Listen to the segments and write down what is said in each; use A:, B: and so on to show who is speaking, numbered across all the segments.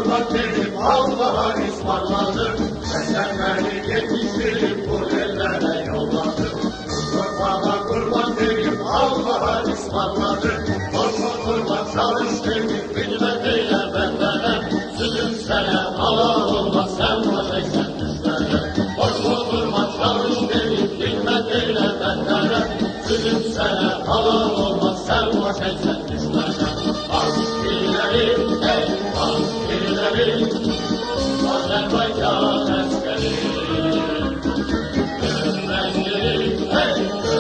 A: kurban verip Allah'a ısmarladım. Senden beni yetiştirip bu ellere yolladım. Kurban'a kurban verip Allah'a ısmarladım. Korkma kurban çalış verip bilmem eyle bendene. Sütüm sana halal olmaz sen vazgeçsen düşlere. Korkma kurban çalış verip bilmem eyle bendene. Sütüm sana halal olmaz sen vazgeçsen düşlere. Askerilerim, hey askerilerim, Azerbaycan askeri. Ümmetlerim, hey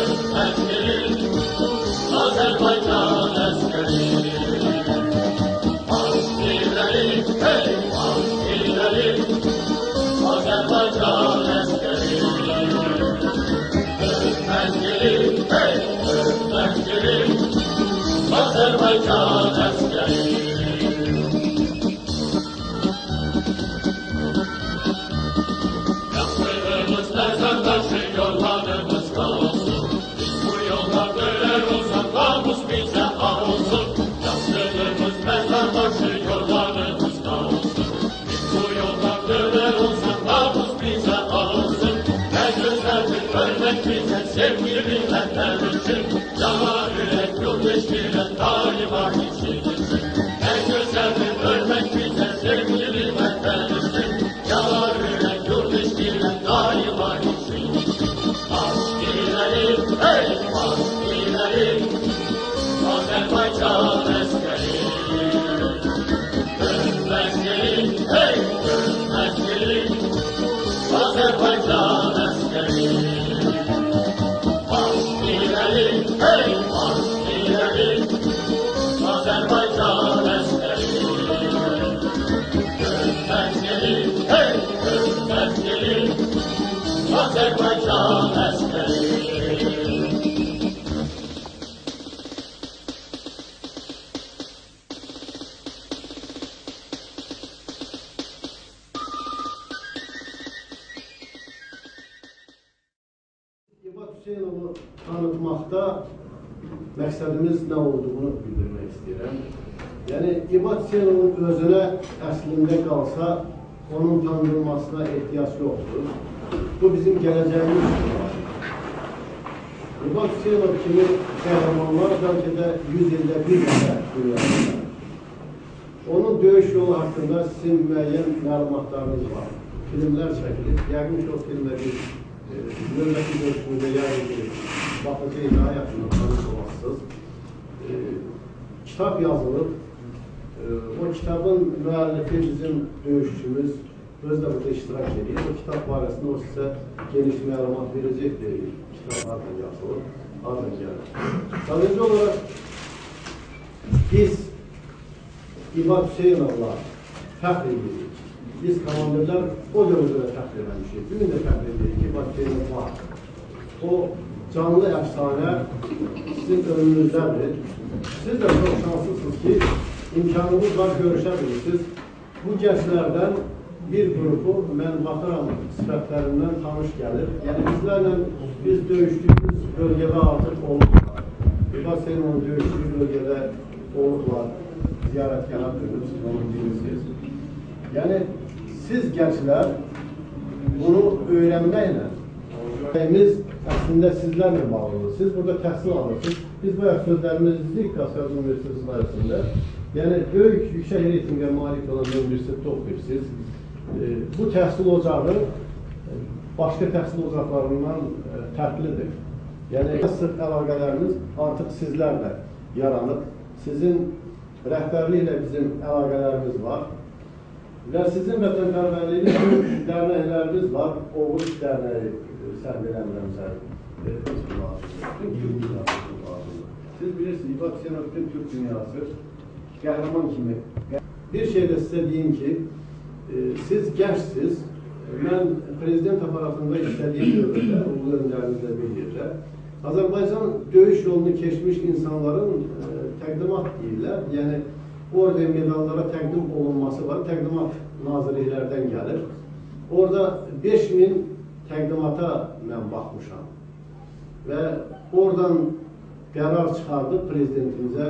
A: ümmetlerim, Azerbaycan askeri. Askerilerim, hey askerilerim, Azerbaycan askeri. Ümmetlerim, hey ümmetlerim, Azerbaycan askeri. Yaptığımız ezandaşı yollarımız olsun. Biz bu yolda döner olsak namus bize olsun. Yaptığımız ezandaşı yollarımız olsun. Biz bu yolda döner olsak namus bize olsun. Ne güzeldir ölmek bize sevgili vatandaşım. Cana yürek yol eşkilen daima içimizsin. Ne güzeldir ölmek bize sevgili vatandaşım. Cana yürek yol eşkilen daima içimizsin. Askerilerim, hey askerilerim, Azerbaycan askeri. Ümmetlerim, hey ümmetlerim, Azerbaycan askeri. Askerilerim, hey askerilerim, Azerbaycan askeri. Ümmetlerim, hey ümmetlerim, Azerbaycan askeri.
B: İbat Hüseynov'u tanıtmakta məqsədimiz nə olduğunu bildirmək istəyirəm. Yəni, İbat Hüseynov'un özünə əslində qalsa, onun tanınmasına ehtiyac yoxdur. Bu bizim gələcəyimiz var. İbat Hüseynov kimi qəhrəmanlar bəlkə də 100 ildə bir dəfə dünyada. Onun döyüş yolu haqqında sizin müəyyən məlumatlarınız var. Filmlər çəkilir. Yəqin ki, o filmdə bir növbəti döyüşümüzdə yəqin ki, baxıcı daha yaxını tanış olasınız. Kitab yazılıb. O kitabın müəllifi bizim döyüşçümüz özü də burada iştirak edir. O kitab barəsində o sizə geniş məlumat verəcəkdir. Kitab hardan yazılır, hardan gəlir. Sadəcə olaraq biz İbat Hüseynov'la fəxr edirik. Biz komandirlər o dövrdə də fəxr eləmişik. Bugün də fəxr edirik ki, İbat Hüseynov var. O canlı əfsanə sizin önünüzdədir. Siz də çox şanslısınız ki, imkanınız var, görüşə bilirsiniz. Bu gənclərdən bir qrupu mən baxıram sifətlərindən tanış gəlir. Yəni bizlərlə biz döyüşdüyümüz bölgədə artıq olublar. İbat Hüseynov'un döyüşdüyü bölgədə olublar. Ziyarətkara dönüb, siz onu bilirsiniz. Yəni siz gənclər bunu öyrənməklə əslində sizlərlə bağlıdır. Siz burada təhsil alırsınız. Biz bayaq sözlərimizi Qafqaz Universiteti sayəsində, yəni böyük yüksək reytinqə malik olan universitetdə oxuyursınuz. Bu təhsil ocağı başqa təhsil ocaqlarından fərqlidir. Yəni sıx əlaqələrimiz artıq sizlərlə yaranıb. Sizin rəhbərliklə bizim əlaqələrimiz var. Və sizin vətənpərvərliyiniz dərnəkləriniz var. Oğuz dərnəyi səhv eləmirəmsə. Siz bilirsiniz, İbat Hüseynov bütün Türk dünyası qəhrəman kimi. Bir şey də sizə deyim ki, siz gəncsiniz. Mən prezident aparatında işlədiyim dövrdə, ulu öndərinizdə bir yerdə, Azərbaycan döyüş yolunu keçmiş insanların təqdimat deyirlər. Yəni, orden medallara təqdim olunması var. Təqdimat nazirliklərdən gəlir. Orada 5000 təqdimata mən baxmışam. Və oradan qərar çıxardı prezidentimizə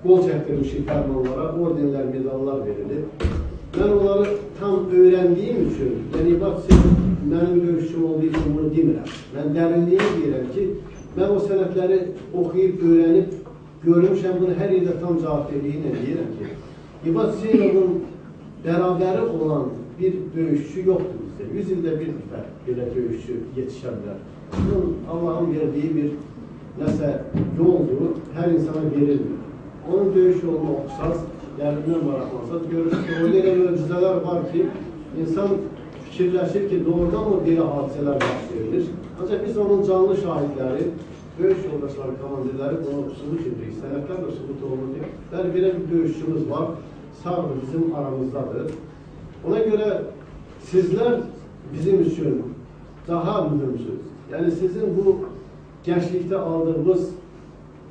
B: qol çəkdirmişik fərmanlara, ordenlər, medallar verilir. Mən onları tam öyrəndiyim üçün, yəni mənim döyüşçüm olduğu üçün bunu demirəm. Mən dərinliyini deyirəm ki, mən o sənətləri oxuyub, öyrənib, görmüşəm, bunu hər yerdə tam cavabdehliyi ilə deyirəm ki, İbad Hüseynovun bərabəri olan bir döyüşçü yoxdur bizdə. 100 ildə bir nəfər belə döyüşçü yetişə bilər. Bunun Allah'ın verdiyi bir nəsə yoldur, hər insana verilmir. Onun döyüş yolunu oxusaz, dərindən maraqlansaz, görürsünüz ki, öyle möcüzələr var ki, insan fikirləşir ki, doğrudan mı belə hadisələr baş verilir? Ancaq biz onun canlı şahidləri, döyüş yoldaşları, komandirləri bunu sübut edirik. Sənətlər də sübut olunur. Bəli, belə bir döyüşçümüz var, sağdır, bizim aramızdadır. Ona görə sizlər bizim üçün daha mühümsünüz. Yəni sizin bu gençlikdə aldığımız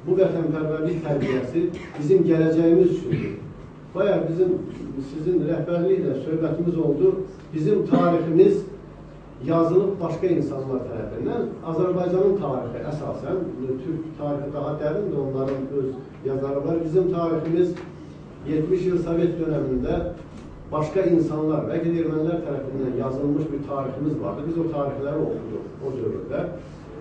B: bu vətənpərvərlik tərbiyəsi bizim gələcəyimiz üçündür. Bayağı sizin rəhbərliklə söhbətimiz oldu. Bizim tariximiz yazılıb başqa insanlar tərəfindən. Azərbaycanın tarixi əsasən, Türk tarixi daha dərindir, onların öz yazarı var. Bizim tariximiz 70 yıl Sovet dönemində başqa insanlar, bəlkə də ermənilər tərəfindən yazılmış bir tariximiz vardı. Biz o tarixləri oxuduq o dövrdə.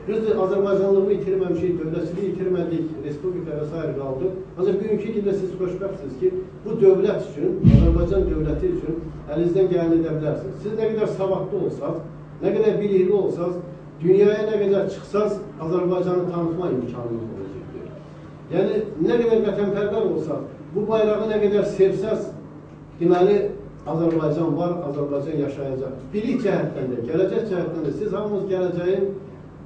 B: Biz de Azərbaycanlılığı itirməmişik, dövlətçiliyi itirmədik, respublika və s. qaldı. Ancaq bugünkü gündə siz xoşbəxtsiniz ki, bu dövlət üçün, Azərbaycan dövləti üçün əlinizdən gələni edə bilərsiniz. Siz nə qədər savadlı olsaz, nə qədər bilikli olsaz, dünyaya nə qədər çıxsaz, Azərbaycanı tanıtma imkanınız olacaqdır. Yəni, nə qədər vətənpərvər olsaz, bu bayrağı nə qədər sevsəz, deməli, Azərbaycan var, Azərbaycan yaşayacaq. Bilik cəhətdən də, gələcək cəhətdən də siz hamınız gələcəyin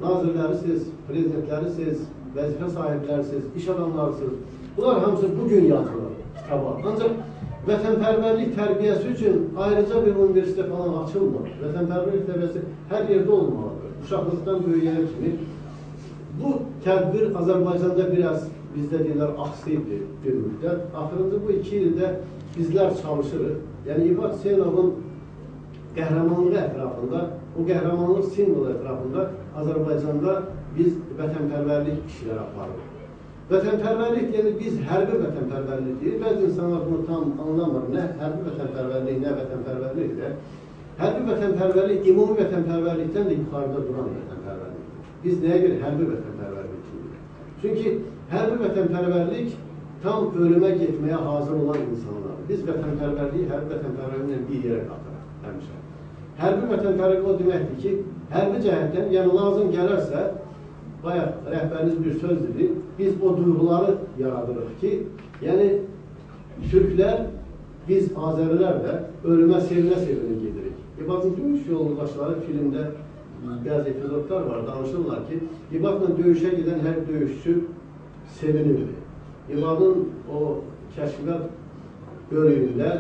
B: nazirlərisiz, prezidentlərisiz, vəzifə sahiblərisiz, iş adamlarısınız. Bunlar hamısı bugün yazılır kitaba. Ancaq vətənpərvərlik tərbiyəsi üçün ayrıca bir universitet falan açılmır. Vətənpərvərlik tərbiyəsi hər yerdə olmalıdır. Uşaqlıqdan böyüyənə kimi. Bu tədbir Azərbaycanda biraz, bizdə deyirlər, aksiydi bir müddət. Axırıncı bu 2 ildə bizlər çalışırıq. Yəni İbad Hüseynovun qəhrəmanlığı ətrafında, o qəhrəmanlıq simvolu ətrafında Azərbaycanda biz vətənpərvərlik işləri aparırıq. Vətənpərvərlik deyəndə biz hərbi vətənpərvərlik deyir. Bəzi insanlar bunu tam anlamır. Nə hərbi vətənpərvərlik, nə vətənpərvərlikdir. Hərbi vətənpərvərlik, ümumi vətənpərvərlikdən də yuxarıda duran vətənpərvərlikdir. Biz nəyə görə hərbi vətənpərvərlik deyirik? Çünki hərbi vətənpərvərlik tam ölümə getməyə hazır olan insanlar. Biz vətənpərvərliyi hərbi vətənpərvərliklə bir yerə qatırıq həmişə. Hərbi vətənpərvərlik o deməkdir ki, hərbi cəhətdən, yəni lazım gələrsə, bayaq rəhbəriniz bir söz dedi, biz o duyğuları yaradırıq ki, yəni Türklər, biz Azərilər də ölümə sevinə-sevinə gedirik. İbadın döyüş yoldaşları filmdə bəzi epizodlar var, danışırlar ki, İbadla döyüşə gedən hər döyüşçü sevinirdi. İbadın o kəşfiyyat bölümündə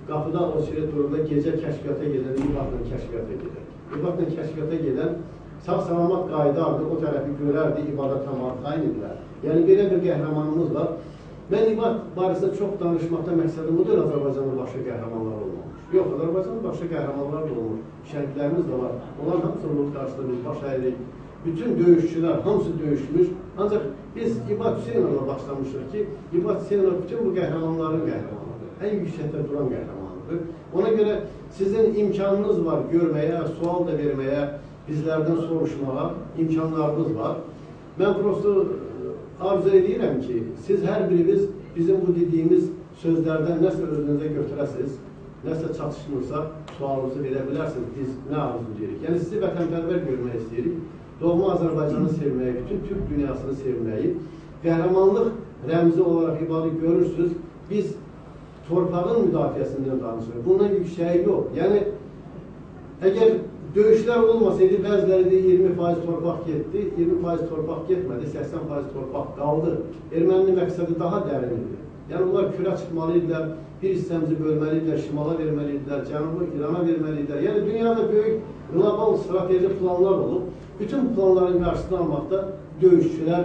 B: qapıda o sirə durumda gecə kəşfiyyata gedən İbadla kəşfiyyata gedir. İbadla kəşfiyyata gedən sağ-salamat qayıdardı, o tərəfi görərdi, İbada tamarxayn idilər. Yəni, belə bir qəhrəmanımız var. Mən İbad barəsində çox danışmaqda məqsədim budur, Azərbaycanın başqa qəhrəmanlar olmamış. Yox, Azərbaycanın başqa qəhrəmanlar da olmuş, şəhidlərimiz də var. Onların hamısını bu qarşısında biz baş əyirik. Bütün döyüşçülər, hamısı döyüşmüş. Ancaq biz İbad Hüseynovla başlamışıq ki, İbad Hüseynov bütün bu qəhrəmanların qəhrəmanıdır. Ən yüksəkdə duran qəhrəmanıdır. Ona görə sizin imkanınız var görməyə, sual da verməyə, bizlərdən soruşmağa imkanlarımız var. Mən prosto arzu edirəm ki, siz hər biriniz bizim bu dediyimiz sözlərdən nəsə özünüzə götürəsiniz, nəsə çatışmırsa sualınızı verə bilərsiniz, biz nə arzu edirik. Yəni sizi vətənpərvər görmək istəyirik, doğma Azərbaycanı sevməyi, bütün Türk dünyasını sevməyi, qəhrəmanlıq rəmzi olaraq İbadı görürsünüz, biz torpağın müdafiəsindən danışırıq. Bundan yüksəyi yox. Yəni, əgər döyüşlər olmasaydı, bəziləri də 20% torpaq getdi, 20% torpaq getmədi, 80% torpaq qaldı. Erməninin məqsədi daha dərin idi. Yəni, onlar kürə çıxmalıydilər, bir hissəmizi bölməliydilər, şimala verməliydilər, Cənubu İrana verməliydilər. Yəni, dünyada böyük qlobal strateji planlar olub. Bütün planların qarşısını almaqda döyüşçülər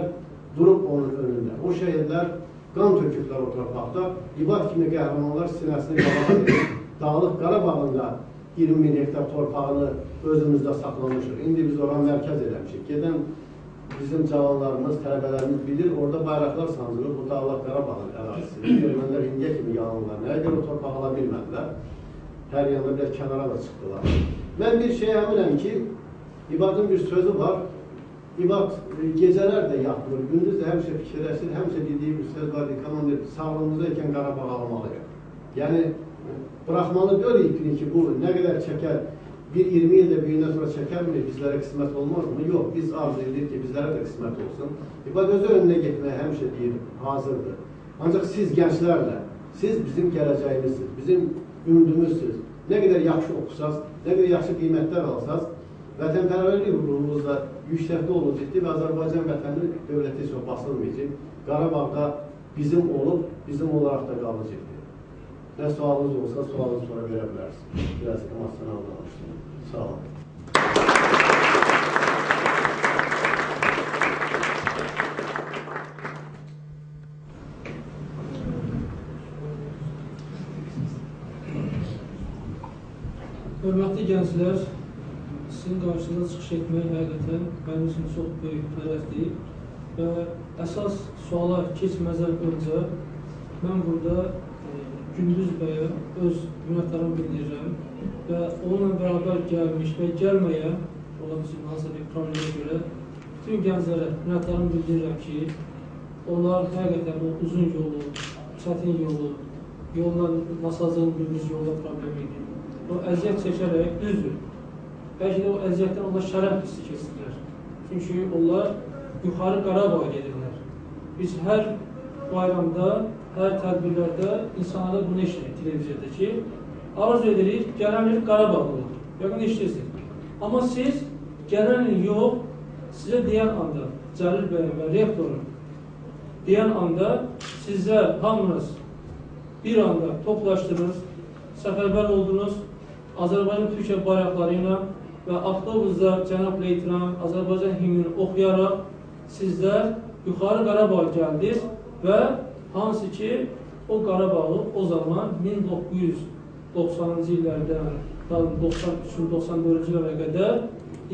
B: durub onun önündə. O şəhidlər qan töküblər o torpaqda. İbad kimi qəhrəmanlar sinəsini qabağa edib, Dağlıq Qarabağında 20 min hektar torpağını özümüzdə saxlamışıq. İndi biz oranı mərkəz eləmişik. Gedən bizim cavanlarımız, tələbələrimiz bilir, orada bayraqlar sancılır, bu Dağlaq Qarabağın ərazisi. Ermənilər indiyə kimi yanırlar. Nəyə görə o torpaq ala bilmədilər? Hər yanda bir kənara da çıxdılar. Mən bir şey əminəm ki, İbadın bir sözü var. İbad gecələr də yatmır, gündüz də həmişə fikirləşir, həmişə dediyi bir söz var, komandir, sağlığımızdayken Qarabağ almalıyıq. Yəni, bıraxmalı görəyik ki, bu nə qədər çəkər, bir 20 ildə büyündən sonra çəkərmi, bizlərə qismət olmaz mı? Yox, biz arzu edirik ki, bizlərə də qismət olsun. İbad özü önünə getməyə həmişə deyir, hazırdır. Ancaq siz gənclərlə, siz bizim gələcəyimizsiniz, bizim ümidimizsiniz. Nə qədər yaxşı oxusaz, nə qədər yaxşı qiymətlər alsaz, vətənpərvərlik ruhumuzda yüksəkdə olacaqdır və Azərbaycan vətəni dövləti heç basılmayacaq. Qarabağda bizim olub, bizim olaraq da qalacaqdır. Nə sualınız olsa, sualınızı sonra verə bilərsiniz. Biraz emosional danışdım. Sağ olun.
C: Hörmətli gənclər, sizin qarşınıza çıxış etmək həqiqətən mənim üçün çox böyük tərəfdir və əsas suala keçməzdən öncə mən burada Gündüz bəyə öz minnətdarlığımı bildirirəm və onunla bərabər gəlmiş və gəlməyən olan üçün hansısa bir problemə görə bütün gənclərə minnətdarlığımı bildirirəm ki, onlar həqiqətən o uzun yolu, çətin yolu, yolla nasazıldığımız yolda problemi idi. O əziyyət çəkərək düzdür. Bəlkə də o əziyyətdən onlar şərəf hissi keçdilər. Çünki onlar yuxarı Qarabağa gedirlər. Biz hər bayramda, hər tədbirlərdə insanlara bunu eşidirik televiziyada ki, arzu edirik, gələn il Qarabağda olur. Yəqin eşidirsiniz. Amma siz gələn il yox, sizə deyən anda, Cəlil bəy və rektorun deyən anda sizə hamınız bir anda toplaşdınız, səfərbər oldunuz, Azərbaycan Türkiyə bayraqları ilə və avtobusda cənab leytenant Azərbaycan himnini oxuyaraq sizlər yuxarı Qarabağa gəldiniz və hansı ki o Qarabağı o zaman 1990-cı illərdən 93-94-cü illərə qədər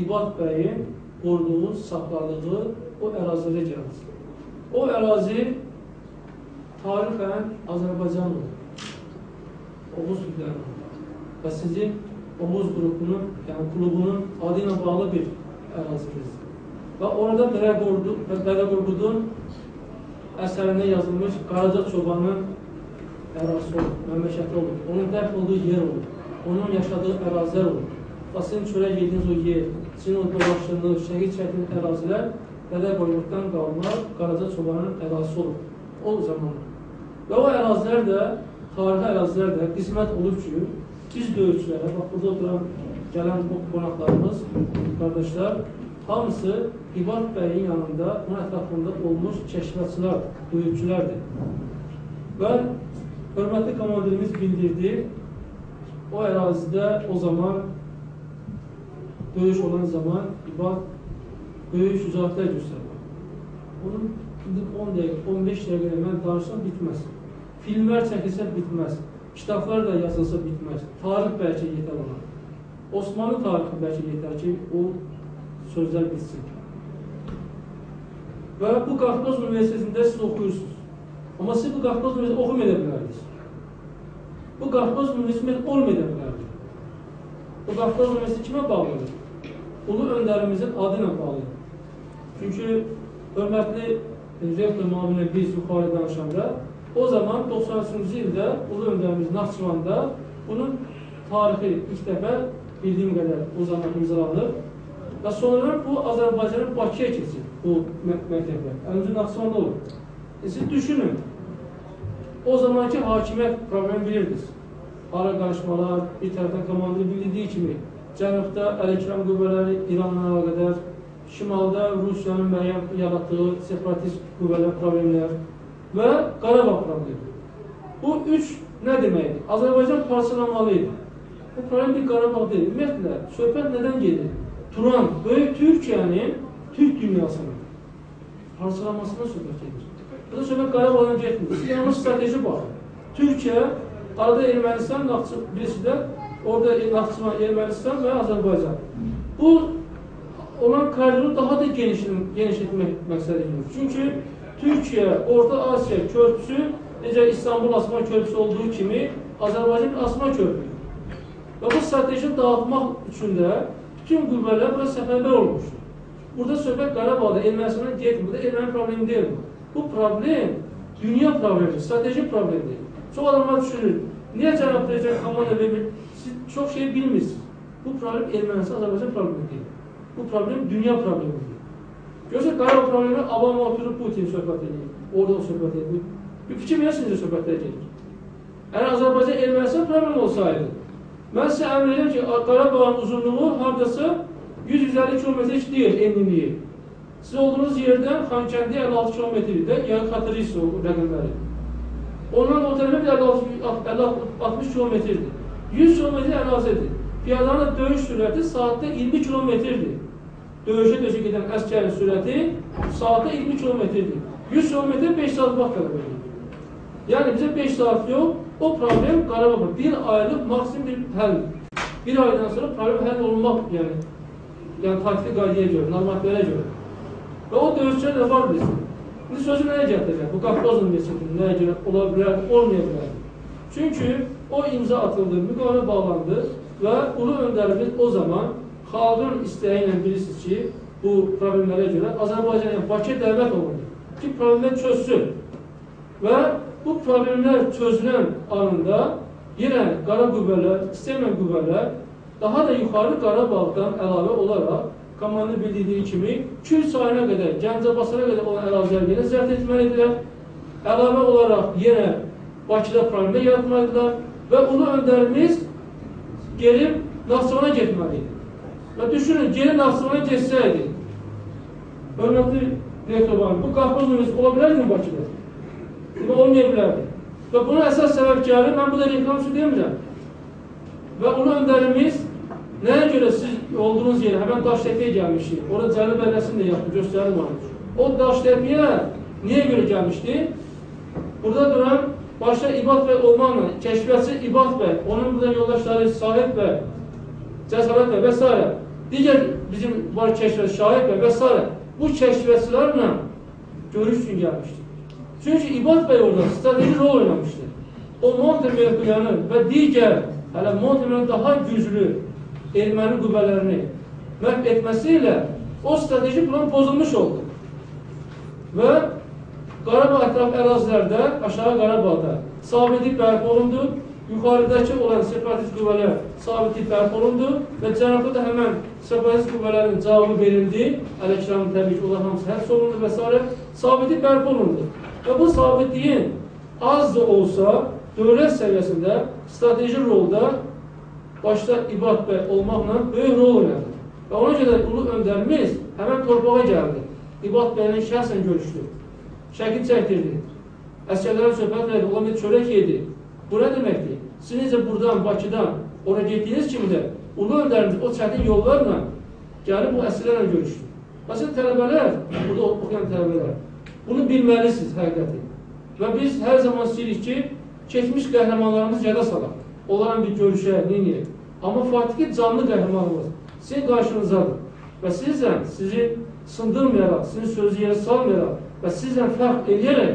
C: İbad bəyin qoruduğu, saxladığı o ərazilərə gəldi. O ərazi tarixən Azərbaycanlı, Oğuz türklərinin və sizin Oğuz qrupunun, yəni klubunun adı ilə bağlı bir ərazimizdir. Və orada Dədə Qorqudun əsərində yazılmış Qaraca Çobanın ərazisi olur, məmləkəti olur. Onun dəf olduğu yer olur, onun yaşadığı ərazilər olur. Və sizin çörək yediniz o yer, sizin o dolaşdığınız, şəhid çəkdiyiniz ərazilər Dədə Qorquddan qalma Qaraca Çobanın ərazisi olur o zamanlar. Və o ərazilər də, tarixi ərazilər də qismət olub ki, biz döyüşçülərə, bax burada oturan gələn qonaqlarımız, qardaşlar, hamısı İbad bəyin yanında, onun ətrafında olmuş kəşfiyyatçılardır, döyüşçülərdir. Və hörmətli komandirimiz bildirdi, o ərazidə o zaman döyüş olan zaman İbad böyük şücaətlər göstərir. Onun 10 dəqiqə, 15 dəqiqə mən danışsam bitməz. Filmlər çəkilsə bitməz. Kitablar da yazılsa bitməz. Tarix bəlkə yetər ona. Osmanlı tarixi bəlkə yetər ki, o sözlər bitsin. Və bu Qafqaz Üniversitesində siz oxuyursunuz. Amma siz bu Qafqaz Üniversitesini oxumaya bilərdiniz. Bu Qafqaz Üniversitesi olmaya bilərdi. Bu Qafqaz Üniversitesi kimə bağlıdır? Ulu öndərimizin adı ilə bağlıdır. Çünki hörmətli rektor müavinə biz yuxarı danışanda o zaman 93-cü ildə Ulu öndərimiz Naxçıvanda bunun tarixi ilk dəfə bildiyim qədər o zaman imzalanır və sonra bu Azərbaycanın Bakıya keçir bu məktəblər. Öncə Naxçıvanda olur. Siz düşünün, o zamanki hakimiyyət problemi bilirdiniz. Ara qarışmalar, bir tərəfdən komandir bildiyi kimi Cənubda əl-İkram qüvvələri İranla əlaqədar, Şimalda Rusiyanın müəyyən yaratdığı separatist qüvvələr problemlər və Qarabağ problemi. Bu üç nə deməkdir? Azərbaycan parçalanmalıydı. Bu problem bir Qarabağ deyil. Ümumiyyətlə, söhbət nədən gedir? Turan, böyük Türkiyənin, Türk dünyasının parçalanmasından söhbət gedir. Burada söhbət Qarabağdan getmir. Yanlış strateji baxır. Türkiyə, arada Ermənistan, birisi də orada Naxçıvan, Ermənistan və Azərbaycan. Bu, olan koridoru daha da genişletmək məqsədi edilir. Çünki Türkiyə, Orta Asiya körpüsü, necə İstanbul Asma körpüsü olduğu kimi Azərbaycan Asma körpüsü. Və bu stratejini dağıtmaq üçün də bütün qüvvələr bura səfərbər olmuşdur. Burada söhbət Qarabağda Ermənistandan getmir. Burada Erməni problemi deyil. Bu problem dünya problemi, strateji problemdir. Çox adamlar düşünür. Niyə cənab prezident komanda verir? Siz çox şey bilmirsiniz. Bu problem Ermənistan, Azərbaycan problemi deyil. Bu problem dünya problemidir. Görürsə, Qarabağ problemi Obama oturub Putin söhbət edir. Orada o söhbət edir. Bir fikir verirsiniz söhbətlər gedir. Əgər Azərbaycan Ermənistan problemi olsaydı, mən sizə əmr edirəm ki, Qarabağın uzunluğu hardasa 150 kilometre deyil enliliği. Siz olduğunuz yerdən Xankəndi 56 kilometrdə, yəni xatırlıysa o rəqəmləri. Ondan o tərəfə 60 kilometrdir. 100 kilometre ərazidir. Piyadanın döyüş sürəti saatdə 20 kilometrdir. Döyüşə gedən əskərin sürəti saatdə 20 kilometrdir. 100 kilometre 5 saat vaxt tələb edir. Yəni bizə 5 saat yox, o problem Qarabağ. Bir aylıq maksimum bir həll. Bir aydan sonra problem həll olunmaq, yəni taktik qaydaya görə, normativlərə görə. Və o döyüşçülər də var bizim. İndi sözü nəyə gətirəcək? Bu Qafqaz Universitetinin nəyə görə ola bilər, olmaya bilər. Çünki o imza atıldı, müqavilə bağlandı və ulu öndərimiz o zaman xalqın istəyi ilə bilirsiniz ki, bu problemlərə görə Azərbaycan'a Bakı dəvət olundu ki, problemlər çözsün. Və bu problemlər çözülən anında yenə qara qüvvələr, istəyilən qüvvələr daha da yuxarı Qarabağdan əlavə olaraq komandanın bildiyi kimi Kür sayına qədər, Gəncəbasana qədər olan ərazilər yenə zəbt etməlidirlər. Əlavə olaraq yenə Bakıda problemlər yaratmalıdırlar və ulu öndərimiz gelib Naxçıvana getməliydi. Və düşünün, gelib Naxçıvana geçsəydi, hörmətli direktor var, bu Qafqaz Universiteti ola bilərdi mi Bakıda? Bu olmaya bilərdi. Və bunun əsas səbəbkarı, mən bu da reklam üçün demirəm. Və ulu öndərimiz nəyə görə siz olduğunuz yerə, həmən Daştepe'yə gəlmişdik. Orada Cəlil Bələsini də yaptı, göstərim var. O Daştepe'yə niyə görə gəlmişdi? Burada duran başta İbad bəy olmaqla, kəşfiyyatçı İbad bəy, onun burada yoldaşları Sahib bəy, Cəsarət bəy və s. Digər bizim var kəşfiyyatçı Şahid bəy və s. Bu kəşfiyyatçılarla görüş üçün gəlmişdi. Çünki İbad bəy orada strateji rol oynamışdı. O Monte mövqüyanı və digər, hələ Monte'nin daha güclü erməni qüvvələrini məhv etməsiyle o strateji plan pozulmuş oldu. Və Qarabağ ətraf ərazilərdə, aşağı Qarabağda sabitlik bərpa olundu, yuxarıdakı olan separatist qüvvələr sabitlik bərpa olundu və cənabda da həmən separatist qüvvələrin cavabı verildi, Ələkramın təbii ki, olan hamısı həbs olundu və s. Sabitlik bərpa olundu. Və bu sabitliyin az da olsa dövlət səviyyəsində strateji rolda başta İbad bəy olmaqla böyük rol oynadı. Və ona görə ulu öndərimiz həmən torpağa gəldi. İbad bəylə şəxsən görüşdü. Şəkil çəkdirdi. Əskərlərə söhbət verdi, olan bir çörək yedi. Bu nə deməkdir? Siz necə buradan, Bakıdan, oraya getdiyiniz kimi də ulu öndərimiz o çətin yollarla gəlib bu əsirlərlə görüşdü. Məsələn, tələbələr, burada oxuyan tələbələr, bunu bilməlisiniz həqiqəti. Və biz hər zaman istəyirik ki, keçmiş qəhrəmanlarımız yada salaq. Onların bir görüşə, neyini. Amma Fatih canlı qəhrəmanımız sizin qarşınızdadır. Və sizlə sizi sındırmayaraq, sizin sözü yerə salmayaraq və sizlə fərq edərək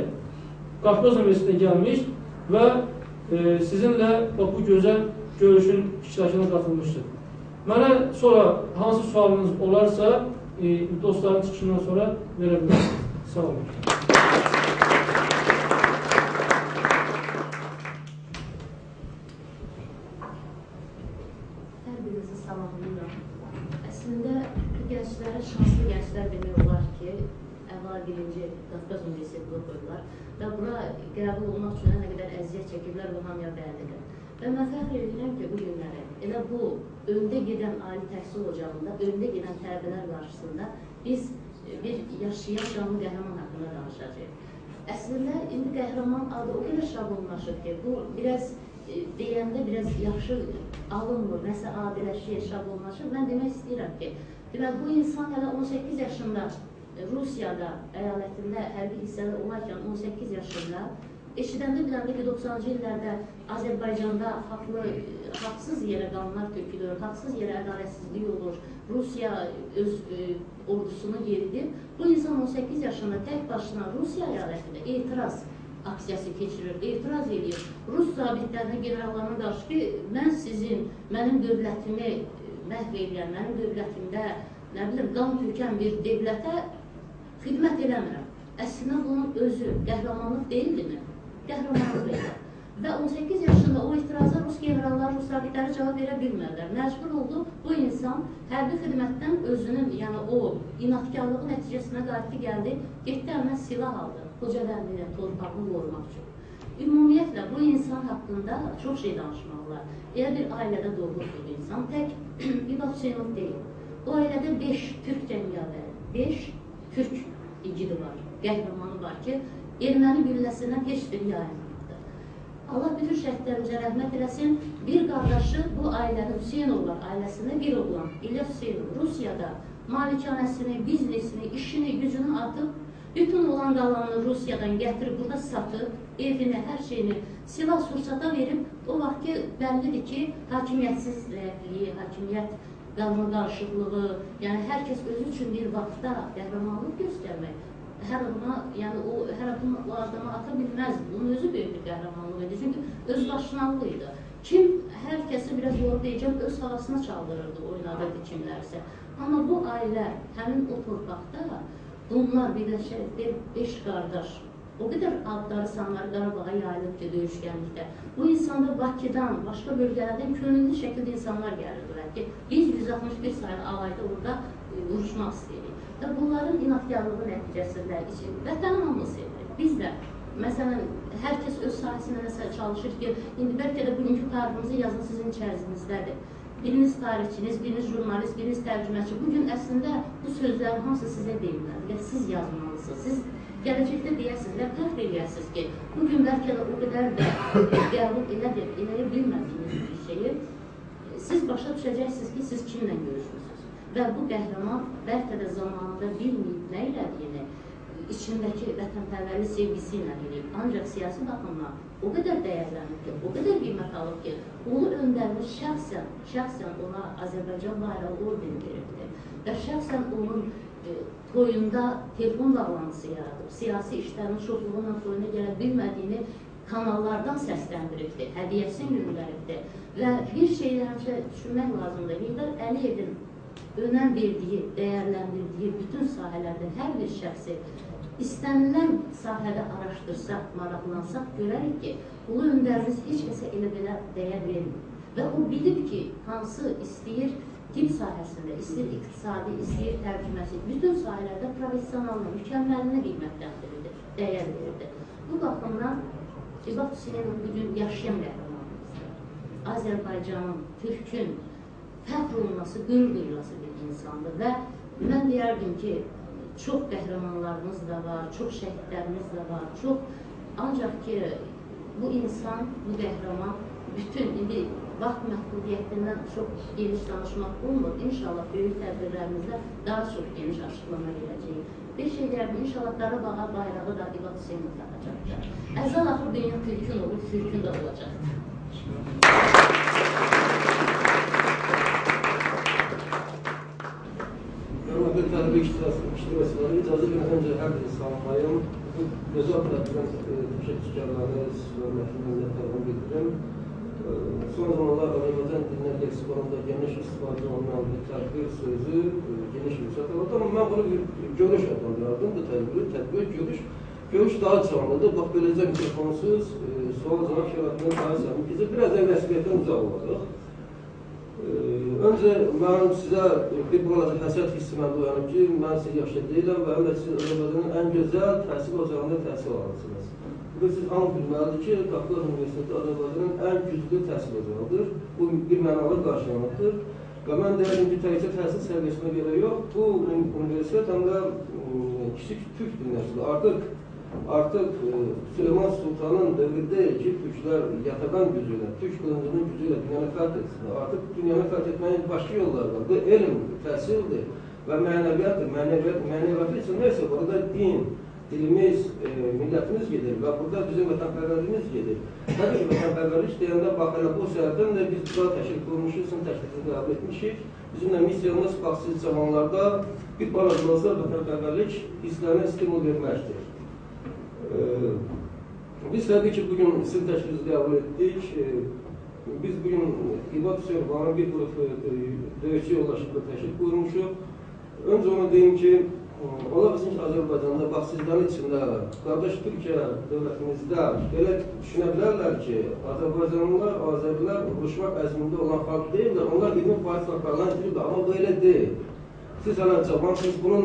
C: Qafqaz Universitetinə gəlmiş və sizinlə bu gözəl görüşün iştirakına qatılmışdır. Mənə sonra hansı sualınız olarsa, dostların çıxışından sonra verə bilərsiniz. Sağ olun.
D: Hər birinizi salamlayıram. Əslində, gənclərə, şanslı gənclər demək olar ki, əvvəla birinci Qafqaz Universitetində oxuyurlar və buna qəbul olmaq üçün nə qədər əziyyət çəkiblər, bu hamıya bəllidir. Və mən fəxr edirəm ki, bu günləri, elə bu öndə gedən ali təhsil ocağında, öndə gedən tələbələr qarşısında biz bir yaşayan canlı qəhrəman haqqında danışacağıq. Əslində, indi qəhrəman adı o qədər şablonlaşır ki, bu biraz deyəndə biraz yaxşı alınmır, nəsə adiləşir, şablonlaşır. Mən demək istəyirəm ki, bu insan hələ 18 yaşında Rusiyada, əyalətində hərbi hissədə olarkən 18 yaşında eşidəndə biləndə ki, 90-cı illərdə Azərbaycanda haqsız yerə qanunlar tökülür, haqsız yerə ədalətsizlik olur, Rusiya öz ordusunu yeridir. Bu insan 18 yaşında tək başına Rusiya əyalətində etiraz aksiyası keçirir, etiraz edir. Rus zabitlərinə, generallarına qarşı ki, mən sizin, mənim dövlətimi məhv edən, mənim dövlətimdə, nə bilim, qan tökən bir dövlətə xidmət eləmirəm. Əslində bunun özü qəhrəmanlıq deyildimi? Qəhrəmanlıq idi. Və 18 yaşında o itiraza Rus generalları, Rus zabitləri cavab verə bilmədilər. Məcbur oldu, bu insan hərbi xidmətdən özünün, yəni o inatkarlığı nəticəsinə qayıtdı gəldi, getdi əmə silah aldı, Xocavəndinin torpağını qorumaq üçün. Ümumiyyətlə, bu insan haqqında çox şey danışmaq olar. Elə bir ailədə doğuldu bu insan, tək İqbal Hüseynov deyil. O ailədə 5 Türk cəngavəri, 5 Türk igidi var, qəhrəmanı var ki, erməni gülləsindən heç biri yayınmalıdır. Allah bütün şəhidlərimizə rəhmət eləsin. Bir qardaşı bu ailənin, Hüseynovlar ailəsində bir oğlan, İlyas Hüseynov, Rusiyada malikanəsini, biznesini, işini, gücünü atıb, bütün olan qalanını Rusiyadan gətirib, burada satıb, evini, hər şeyini silah-sursata verib, o vaxt ki, bəllidir ki, hakimiyyətsiz rəhliyi, hakimiyyət qarşı-qarşılığı, yəni hər kəs özü üçün bir vaxtda qəhrəmanlıq göstərmək, hər adama, yəni o hər adama ata bilməz, bunun özü böyük bir qəhrəmanlıq idi, çünki özbaşınalıq idi. Kim, hər kəsi biraz yolu deyəcəm, öz havasına çaldırırdı, oynadırdı kimlərsə. Amma bu ailə, həmin o torpaqda, bunlar birləşərək 5 qardaş, o qədər adları, sanları Qarabağa yayılıb ki, döyüşkənlikdə. Bu insanda Bakıdan, başqa bölgələrdən könüllü şəkildə insanlar gəlirdilər ki, biz 161 sayılı alayda orada vuruşmaq istəyirik. Və bunların inatkarlığı nəticəsində vətənin hamı sevirik. Biz də, məsələn, hər kəs öz sahəsində nəsə çalışır ki, indi bəlkə də bugünkü tariximizi yazın sizin içərisinizdədir. Biriniz tarixçiniz, biriniz jurnalist, biriniz tərcüməçi. Bugün əslində bu sözlərin hamısı sizə deyilməli və siz yazmalısınız. Siz gələcəkdə deyəsiniz və fəxr eləyəsiniz ki, bugün bəlkə də o qədər də qəbul eləyə bilmədiyiniz bir şeyi siz başa düşəcəksiniz ki, siz kimlə görüşürsünüz. Və bu qəhrəman bəlkə də zamanında bilməyib nə elədiyini, içindəki vətənpərvərlik sevgisi ilə eləyib. Ancaq siyasi baxımdan o qədər dəyərlənib ki, o qədər qiymət alıb ki, Ulu Öndərimiz şəxsən ona Azərbaycan bayrağı ordeni veribdir və şəxsən onun toyunda telefon bağlantısı yaradıb, siyasi işlərinin çoxluğuna toyuna gələ bilmədiyini kanallardan səsləndiribdir, hədiyyəsini göndəribdir və bir şeyi həmişə düşünmək lazımdır. Heydər Əliyevin önəm verdiyi, dəyərləndirdiyi bütün sahələrdən hər bir şəxsi istənilən sahədə araşdırsaq, maraqlansaq, görərik ki, Ulu Öndərimiz heç kəsə elə belə dəyər vermir. Və o bilib ki, hansı istəyir tibb sahəsində, istəyir iqtisadi, istəyir tərcüməsi, bütün sahələrdə professionalına, mükəmməlinə qiymətləndirirdi, dəyər verirdi. Bu baxımdan İqbal Hüseynov bugün yaşayan qəhrəmanımızdır. Azərbaycanın, Türkün fəxr olunması, qürur duyulması bir insandır və mən deyərdim ki, çox qəhrəmanlarımız da var, çox şəhidlərimiz də var, ancaq ki, bu insan, bu qəhrəman, bütün, indi vaxt məhdudiyyətindən çox geniş danışmaq olmur. İnşallah böyük tədbirlərimizdə daha çox geniş açıqlama verəcəyik. Bir şey deyərdim, inşallah Qarabağa bayrağı da İqbal Hüseynov takacaqdır. Əzəl axır dünya Türkün olur, Türkün də olacaqdır.
E: Hörmətli tədbir iştirakçıları, icazə verin, öncə hər biri salamlayım. Bu gözəl tədbirdən təşəkkürkarları, hörmətli minnətlərimi bildirim. Son zamanlar Azərbaycan dilinin leksikonunda geniş istifadə olunan bir tədbir sözü geniş yüksək alır. Amma mən bunu bir görüş adlandırardım, bu tədbir görüş daha canlıdır. Bax, beləcə mikrofonsuz, sual-cavab şəraitinin daha canlı. Bizə biraz rəsmiyyətdən uzaq olacaq. Öncə, mən sizə bir balaca həsrət hissi məndə uyanıb ki, mən siz yaşlı deyiləm və həm də siz Azərbaycanın ən gözəl təhsil ocağında təhsil alırsınız. Bugün siz hamı bilməlidir ki, Qafqaz Universiteti Azərbaycanın ən güclü təhsil ocağıdır. Bu bir mənalı qarşılanıqdır. Və mən deyərdim ki, təkcə təhsil səviyyəsinə görə yox, bu universitet həm də kiçik Türk dünyasıdır. Artıq Süleyman Sultanın dövründə ki, Türklər yataqan gücüyle, Türk qılıncının gücüyle dünyanı fərq etsin. Artıq dünyanı fərq etməyin başqa yolları var. Bu elmdir, təhsildir və mənəviyyatdır. Mənəviyyatı üçün neysə, burada din, dilimiz, millətimiz gedir və burada bizim vətənpərvərliyimiz gedir. Təbii ki, vətənpərvərlik deyəndə bax, elə bu səbəbdən də biz burada təşkil qurmuşuz, sizin təklifini qəbul etmişik. Bizimlə missiyamız baxsız zamanlarda bir balaca olsa vətənpərvərlik hisslərinə stimul verməkdir. Biz təbii ki, bugün sizin təşkilinizi qəbul etdik. Biz bugün İbad Hüseyin bir qrup döyüşçü yoldaşlıqla təşkil qurmuşuq. Öncə onu deyim ki, ola bizim ki, Azərbaycanda baxsızların içində, qardaş Türkiyə dövlətimizdə belə düşünə bilərlər ki, Azərbaycanlılar, Azərilər vuruşmaq əzmində olan xalq deyirlər, onlar 20% xalqlarla istəyirlər, amma belə deyil. Siz hələ cabansınız, bunun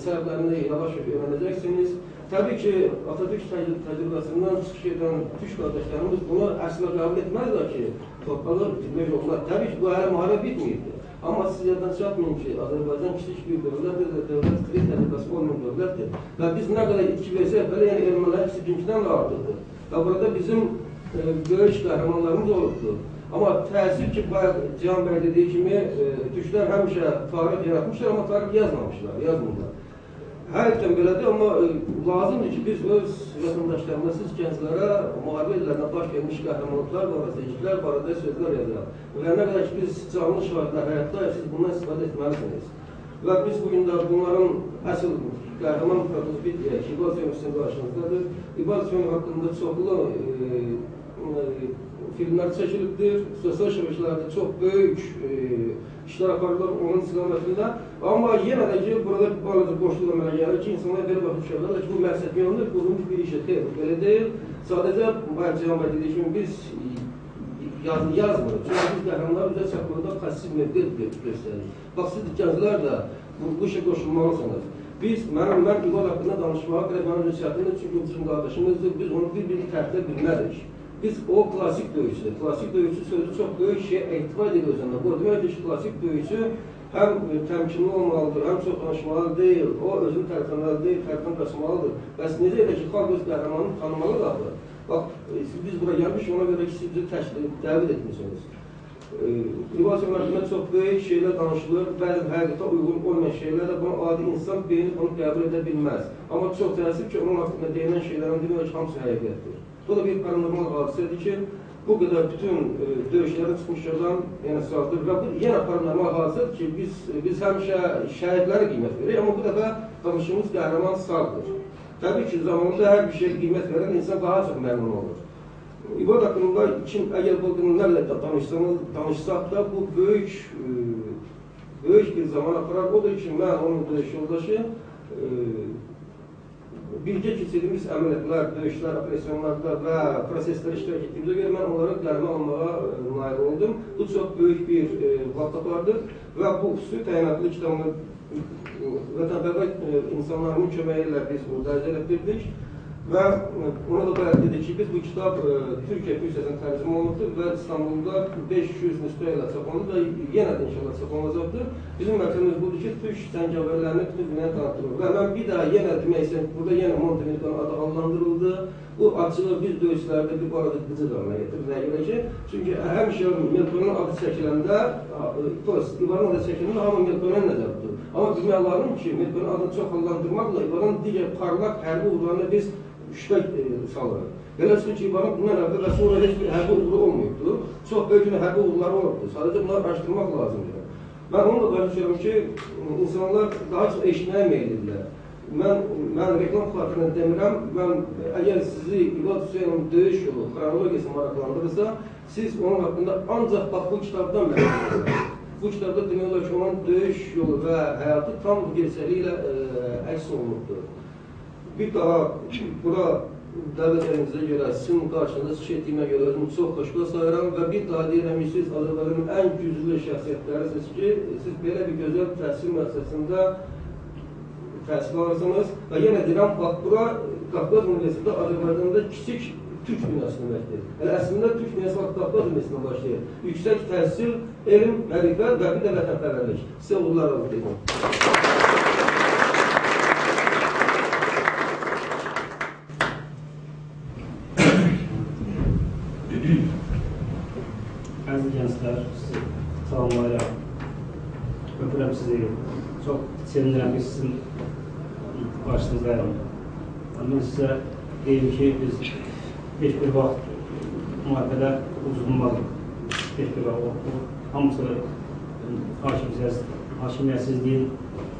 E: səbəblərini yavaş-yavaş öyrənəcəksiniz. Təbii ki, Atatürk təcrübəsindən çıxış edən Türk qardaşlarımız bunu əslə qəbul etməzlər ki, torpağı bitirmək yollar. Təbii ki, bu hələ müharibə bitməyibdir. Amma siz yaddan çatmayın ki, Azərbaycan kiçik bir dövlətdir və dövlət tirik təcrübəsi olmayan dövlətdir. Və biz nə qədər itki versək, belə yəni ermənilər kiçikindən də artıqdır. Və burada bizim böyük qəhrəmanlarımız olubdur. Amma təəssüf ki, bayaq Cihan bəy dediyi kimi, türklər həmişə tarix yaratmışlar, amma tarix yazmırlar. Həqiqətən belədir, amma lazımdır ki, biz öz vətəndaşlarına, siz gənclərə müharibə illərinə baş vermiş qəhrəmanlıqlar barədə, hiklər barədə sözlər yazıraq. Və nə qədər ki, biz canlı şahidlər həyatdayıq, siz bundan istifadə etməlisiniz. Və biz bugün də bunların əsl qəhrəman müfradımız bitməyək. İbad Hüseyin sizin qarşınızdadır. İbad Hüseyin haqqında çoxlu filmlər çəkilibdir, sosial şəbəkələrdə çox böyük işlər aparırlar onun istiqamətində. Amma yenə də ki, burada balaca boşluq əmələ gəlir ki, insanlar belə baxıb düşərlər ki, bu məqsəd yanında qurulmuş bir işə xeyr, belə deyil. Sadəcə, bayaq Cihan bəy dediyi kimi, biz yazmırıq. Çünki biz qəhrəmanlar üzrə çatmada xəsis mövqe göstəririk. Bax, siz gənclər də bu işə qoşulmalısınız. Mən İbad haqqında danışmağa qədər mənim rüsiyyətində, çünki bizim qardaşımızdır, biz onu bir-birini tərtdə bilmərik. Biz o klasik döyüşçüdür. Klasik döyüşçü sözü çox böyük şeyə ehtiva edir özündə. Bu deməkdir ki, klasik döyüşçü həm təmkinli olmalıdır, həm çox danışmalı deyil, o özünü tərəfənməli deyil, tərəfən qaçmalıdır. Bəs necə edə ki, xalq öz qəhrəmanını tanımalıdır? Bax, biz bura gəlmiş, ona görə ki, siz bizi dəvət etmişsiniz. İbad Hüseyin haqqında çox böyük şeylər danışılır, bəzən həqiqətə uyğun olmayan şeylər də bunu adi insan beyni bunu qəbul edə bilməz. Amma çox təəssüf ki, onun haqqında deyilən şeylərin demək ki, hamısı həqiqətdir. Bu da bir paranormal hadisədir ki, bu qədər bütün döyüşlərə çıxmışlardan sağdır və bu yenə paranormal hadisədir ki, biz həmişə şəhidlərə qiymət veririk, amma bu dəfə danışımız qəhrəman sağdır. Təbii ki, zamanında hər bir şey qiymət verən insan daha çox məmnun olur. İbad haqqında əgər bu günlərlə danışsaq da bu böyük bir zaman aparar. Odur ki, mən onun döyüş yoldaşı birgə keçirdiyimiz əməliyyatlar, döyüşlər, operasiyonlarda və proseslər iştirak etdiyimizə görə mən onlara qələmə almağa nail oldum. Bu çox böyük bir vaxt apardır və bu xüsusi təyinatlı kitabını vətənpərvər insanların köməyi ilə biz bunu dərc etdirdik. Və ona da bayaq dedik ki, biz bu kitab Türkiyə büdcəsindən tərcümə olunubdur və İstanbulda 500 nüsxə ilə çap olunub və yenə də inşallah çap olunacaqdır. Bizim məqsədimiz budur ki, Türk cəngavərlərini bütün dünyaya tanıtdırır. Və mən bir daha yenə demək istəyirəm, burada yenə Montenegro adı adlandırıldı. Bu açığı biz döyüşlərdə bir barada qıcıq alına getirir. Nəyə görə ki, çünki həmişə Melkonun adı çəkiləndə, İbadın adı çəkiləndə hamı Melkonun nəzər tutur. Amma bilmək lazım ki, Melkonun adını çox adlandırmaqla İbadın digər parlaq hərbi uğurlarına biz şübhə salırıq. Beləsin ki, İbadın bundan əvvəl və sonra heç bir hərbi uğuru olmayıbdır. Çox böyük hərbi uğurları olubdur. Sadəcə bunları araşdırmaq lazımdır. Mən onu da qarşılayıram ki, insanlar daha çox eşitməyə meyillidirlər. Mən reklam xatirinə demirəm, əgər sizi İbad Hüseynin döyüş yolu, xronologiyası maraqlandırırsa, siz onun haqqında ancaq bax bu kitabdan məlumat. Bu kitabda demək olar ki, onun döyüş yolu və həyatı tam gerçəliyi ilə əks olunubdur. Bir daha bura dəvətlərinizə görə, sizin qarşınızda çıxış etdiyimə görə özümü çox xoşbəxt sayıram və bir daha deyirəm ki, siz Azərbaycanın ən güclü şəxsiyyətlərisiniz ki, siz belə bir gözəl təhsil müəssisəsində təhsil alırsınız və yenə deyirəm, bax, bura Qafqaz Universitetində Azərbaycanda kiçik Türk dünyası deməkdir. Əslində Türk dünyası Qafqaz Universitetində başlayır. Yüksək təhsil, elm, mərifət və bir də vətənpərvərlik. Sizə uğurlar arzulayıram.
F: Əziz gənclər, sizi salamlayıram. Öpürəm sizi. Çox sevinirəm ki, sizin qarşınızdayım. Mən sizə deyim ki, biz heç bir vaxt müharibədə uzunmadıq. Heç bir vaxt hamısı hakimiyyətsizliyin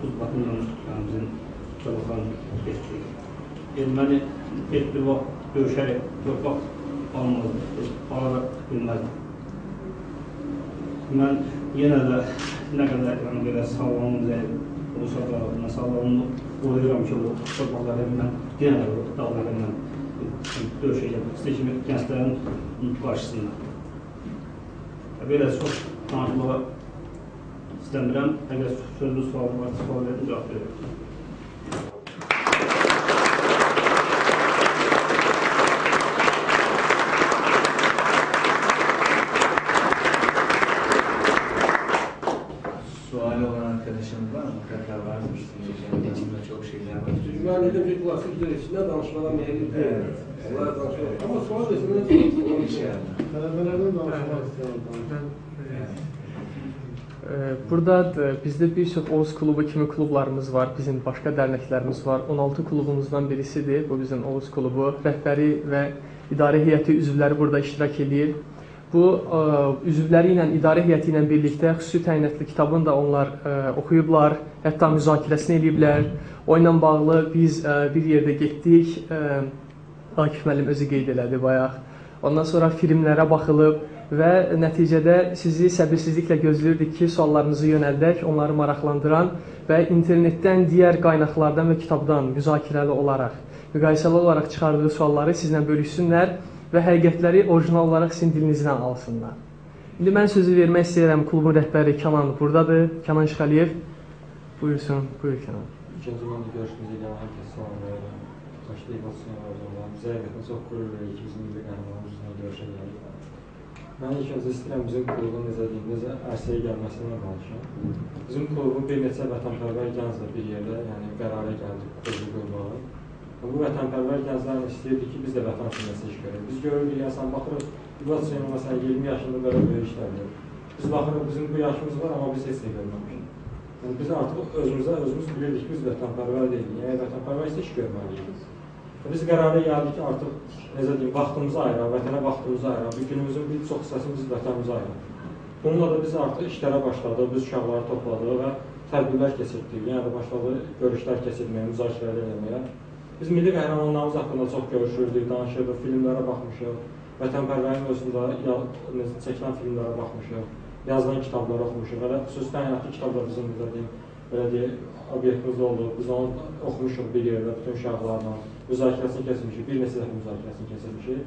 F: uzbatından bizim çabuklarını getdik. Erməni heç bir vaxt döyüşərək torpaq alınmazdı, alara bilməzdi. Mən yenə də nə qədər belə sağlamım, olsa da sağlamımı qoruyuram ki, bu torpaqları mən yenə də dağları ilə döyüşəcəm, seçimi gənclərin qarşısında. Belə çox danışmağa istəmirəm. Əgər sözlü sual varsa, sual verin, cavab verin.
G: Suali olan arkadaşımız var mı? Mutlaka varmış. İçinde çok şeyler var.
E: Ben dedim ki klasik içinde danışmadan meyilli değil.
G: Evet.
E: Onlar danışmadan. Ama sual desinler
B: Tələbələrdən danışmaq istəyirəm.
H: Burada bizdə bir çox Oğuz klubu kimi klublarımız var, bizim başqa dərnəklərimiz var. 16 klubumuzdan birisidir, bu bizim Oğuz klubu. Rəhbəri və idarə heyəti üzvləri burada iştirak edir. Bu üzvləri ilə, idarə heyəti ilə birlikdə xüsusi təyinatlı kitabını da onlar oxuyublar, hətta müzakirəsini eləyiblər. O ilə bağlı biz bir yerdə getdik, Akif müəllim özü qeyd elədi bayaq. Ondan sonra filmlərə baxılıb və nəticədə sizi səbirsizliklə gözləyirdik ki, suallarınızı yönəldək, onları maraqlandıran və internetdən, digər qaynaqlardan və kitabdan müzakirəli olaraq, müqayisəli olaraq çıxardığı sualları sizlə bölüşsünlər və həqiqətləri orijinal olaraq sizin dilinizdən alsınlar. İndi mən sözü vermək istəyirəm, klubun rəhbəri Kənan buradadır, Kənan İşğəliyev. Buyursun, buyur Kənan.
I: İkinci məndə görüşümüzə gələn hər kəs salam verirəm. Başlayıb olsun, yavrularım. Bizə həqiqətən çox qürur verir ki, bizim milli qəhrəmanımızla görüşə gəlir. Mən ilk öncə istəyirəm bizim klubun necə deyim, necə ərsəyə gəlməsindən danışım. Bizim klubun bir neçə vətənpərvər gənclə bir yerdə, yəni qərara gəldik, klubu qurmağa. Bu vətənpərvər gənclərin istəyirdik ki, biz də vətən üçün iş görək. Biz görürük, yəni baxırıq, İlvat Hüseyin məsələn 20 yaşında belə böyük işlər görür. Biz baxırıq, bizim bu yaşımız var, amma biz heç nə görməmişik. Yəni, biz artıq özümüz bilirdik ki, biz vətənpərvər deyilik, yəni vətənpərvər isə iş görməliyik. Biz qərara gəldik ki, artıq necə deyim, vaxtımızı ayıraq, vətənə vaxtımızı ayıraq, bir günümüzün bir çox hissəsini biz vətənimizə ayıraq. Bununla da biz artıq işlərə başladıq, biz uşaqları topladıq və tədbirlər keçirdik, yəni də başladıq görüşlər keçirməyə, müzakirələr eləməyə. Biz milli qəhrəmanlarımız haqqında çox görüşürdük, danışırdıq, filmlərə baxmışıq, vətənpərvərin özündə çəkilən filmlərə baxmışıq, yazılan kitabları oxumuşuq, elə xüsusi təyinatlı kitablar bizim belə deyək, obyektimizdə oldu. Biz onu oxumuşuq bir yerdə, bütün uşaqlarla, müzakirəsini keçirmişik, bir neçə dəfə müzakirəsini keçirmişik.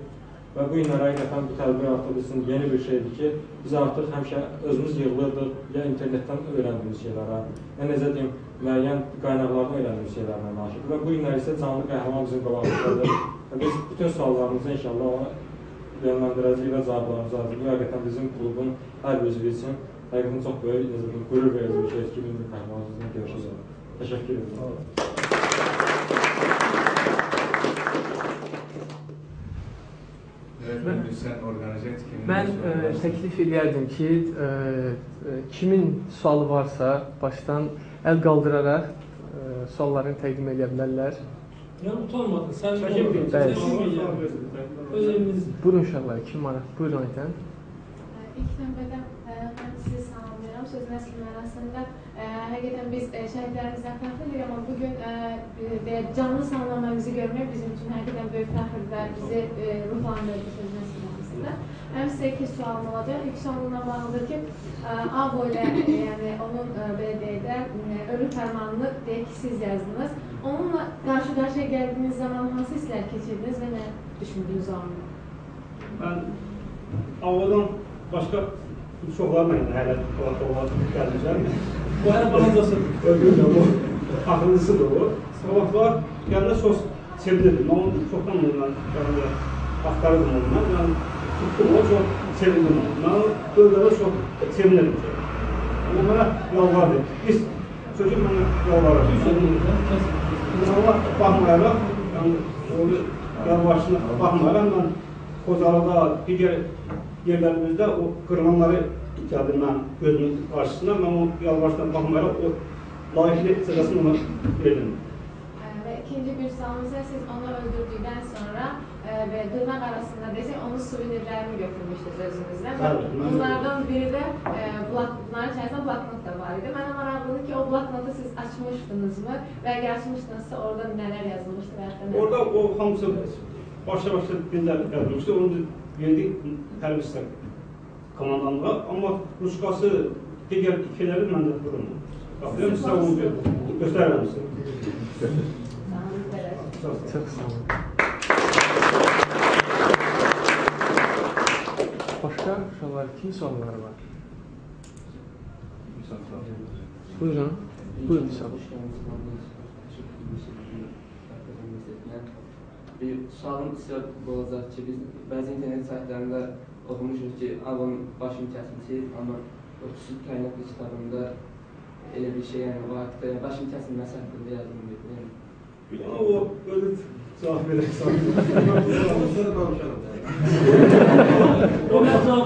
I: Və bu günlərə həqiqətən bu tədbir artıq bizim yeni bir şeydir ki, biz artıq həmişə özümüz yığılırdıq, ya internetdən öyrəndiyimiz şeylərə, ya necə deyim, müəyyən qaynaqlardan öyrəndiyimiz şeylərlə danışırıq. Və bu günlər isə canlı qəhrəman bizim qabağımızdadır. Biz bütün suallarımızı inşallah ona yönləndirəcəyik və cavablarımızı alacaq. Bu həqiqətən bizim klubun hər bir üzvü üçün həqiqətən çox böyük, necə deyim, qürur verici bir şeydir ki, milli qəhrəmanımızla görüşəcək. Təşəkkür edirəm.
H: Mən təklif edərdim ki, kimin sualı varsa başdan əl qaldıraraq suallarını təqdim edə bilərlər.
C: Yəni utanmadın, sən
H: Buyurun uşaqlar, kim maraq? Buyurun Aytən.
J: İlk növbədə mən sizi salamlayıram. Söz nəslinin arasında həqiqətən biz şəhidlərimizdən fəxr edirik, amma bugün canlı sallanmamızı görmək bizim üçün həqiqətən böyük fəxr və bizi ruhlandırdı söz nəslinin arasında. Mənim sizə iki sualım olacaq. İlk sualımla bağlıdır ki, AVO ilə, yəni onun belə deyək də, ölüm fərmanını deyək ki, siz yazdınız. Onunla qarşı-qarşıya gəldiyiniz zaman hansı hisslər keçirdiniz və nə düşündünüz o anda?
F: Mən AVO-dan başqa çoxlarla hələ gəlmişəm.
C: Bu hər balancası.
F: Öldürürəm, o axırıncısıdır o. Sabahlar gəndə çox sevinirdim. Mən onu çoxdan ondan axtarırdım ondan. Mən tuttum o, çox sevindim onu. Mən öldürədə çox sevinirdim. Amma mənə yalvardı. Biz çocuk mənə yalvarır. Allah baxmayaraq, yəni yalvarışına baxmayaraq, mən Xocalıda, digər yerlərimizdə o qırğanları gəldim mən gözümün qarşısına. Mən o yalvarışına baxmayaraq, o layiqli cəzasını ona verdim.
J: Və ikinci bir sualım ise siz onu öldürdükten sonra ve dırnak arasında desek onun suvenirlerini götürmüştünüz özünüzle. Bunlardan biri de bunların içerisinde bloknot da var idi. Mənə maraqlıdır ki, o bloknotu siz açmışdınız mı? Və əgər açmışdınızsa orada nələr yazılmışdı?
F: Orada o hamısı başa-başa gündəlik yazılmışdı. Onu verdik tərbiyesizlər komandanlığa. Amma Ruskası digər ikiləri məndə durumda. Baxıyorum, sizə onu göstərirəm sizə.
H: Çok sağ olun. Başka uşaqlar kim soruları var? Buyurun. Buyurun inşallah.
K: Bir sualım ise bu olacaq ki, biz bəzi internet saytlarında oxumuşuz ki, Avon başını kəsmişik, amma o Küçük Kainatlı kitabında elə bir şey, yəni o haqda, başını kəsilməsi haqqında yazılmıyor.
F: O öyle cevap verirsen.
C: O cevabı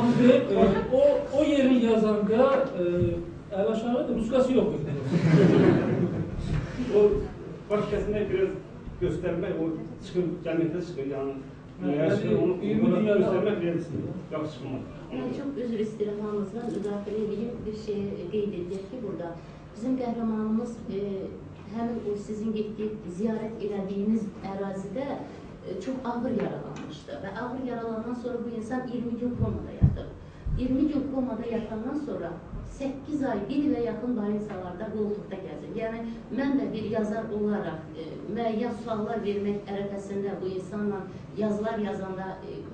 C: o yerin yazanda el aşağıda muskası yok.
F: O başkasına biraz göstermek, o çıkıp cemiyete çıkıyor yani. Onu göstermek verirsin. Yakışmaz.
D: Ben çok özür isterim hamımızdan müzakere edeyim. Bir şey qeyd edək ki, burada bizim qəhrəmanımız həmin o sizin ziyaret elədiyiniz ərazidə çox ağır yaralanmışdı və ağır yaralanan sonra bu insan 20 gün komada yatır. 20 gün komada yatandan sonra 8 ay, 1 ilə yaxın bayınsalarda qoltuqda gəzir. Yəni, mən də bir yazar olaraq müəyyən suallar vermək ərəfəsində bu insanla yazılar yazanda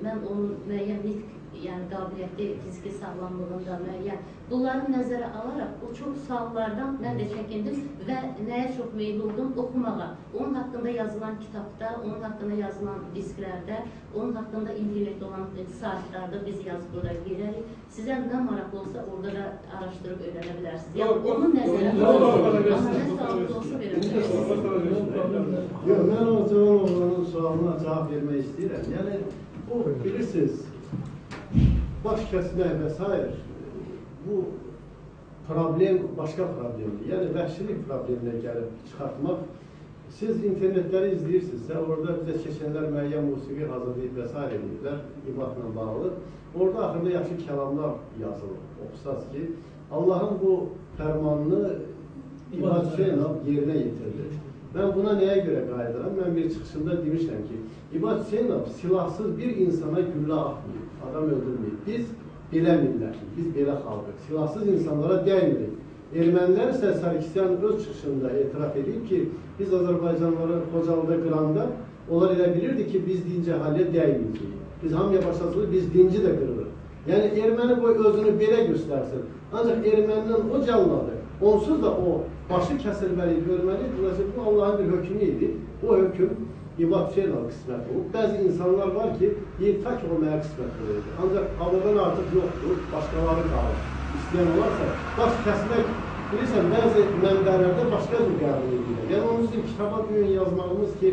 D: mən onun müəyyən nitq, yəni qabiliyyətli, fiziki sağlamlığında müəyyən bunları nəzərə alaraq o çox suallardan mən də çəkindim və nəyə çox meyil oldum? Oxumağa. Onun haqqında yazılan kitabda, onun haqqında yazılan disklərdə, onun haqqında intellekt olan saytlarda biz yazıb burada verərik. Sizə nə maraqlı olsa orada da araşdırıb öyrənə bilərsiniz. Yəni, onun nəzərə alaraq, amma nə sağlıqlı olsa verəbilirsiniz.
B: Yox, mən o Cavanoğlu'nun sualına cavab vermək istəyirəm. Yəni, bu bilirsiniz, baş kəsmək və s. Bu problem başqa problemdir. Yəni, vəhşilik problemine gəlib çıxartmaq. Siz internetləri izləyirsinizsə, orada bizə keçənlər müəyyən musiqi hazırlayıb və s. edirlər, ibatla bağlı. Orada axırda yaxşı kəlamlar yazılır. Oxusaz ki, Allahın bu fərmanını ibad Hüseynov yerinə yetirilir. Mən buna nəyə görə qayıdıram? Mən bir çıxışımda demişəm ki, İbad Hüseynov silahsız bir insana güllə atmıyor, adam öldürməyib. Biz belə millətik, biz belə xalqıq, silahsız insanlara dəymirik. Ermənilər isə Sarkisyan öz çıxışında etiraf edib ki, biz Azərbaycanları Xocalıda qıranda onlar elə bilirdi ki, biz dinci əhaliyə dəyməyəcəyik. Biz hamıya başlasılır, biz dinci də qırılır. Yəni, erməni boy özünü belə göstərsin. Ancaq erməninin o canladı, onsuz da o başı kəsilməli, görməli, bu Allahın bir hökmü idi. O hökm İbad Hüseynov qismət olub. Bəzi insanlar var ki, deyir, ta ki o mənə qismət olurdu. Ancaq havadan artıq yoxdur, başqaları qalır. İstəyən olarsa, baş kəsmək, bilirsən, bəzi mənbələrdə başqa bir qəbul edirlər. Yəni, onun üçün kitaba bugün yazmağımız ki,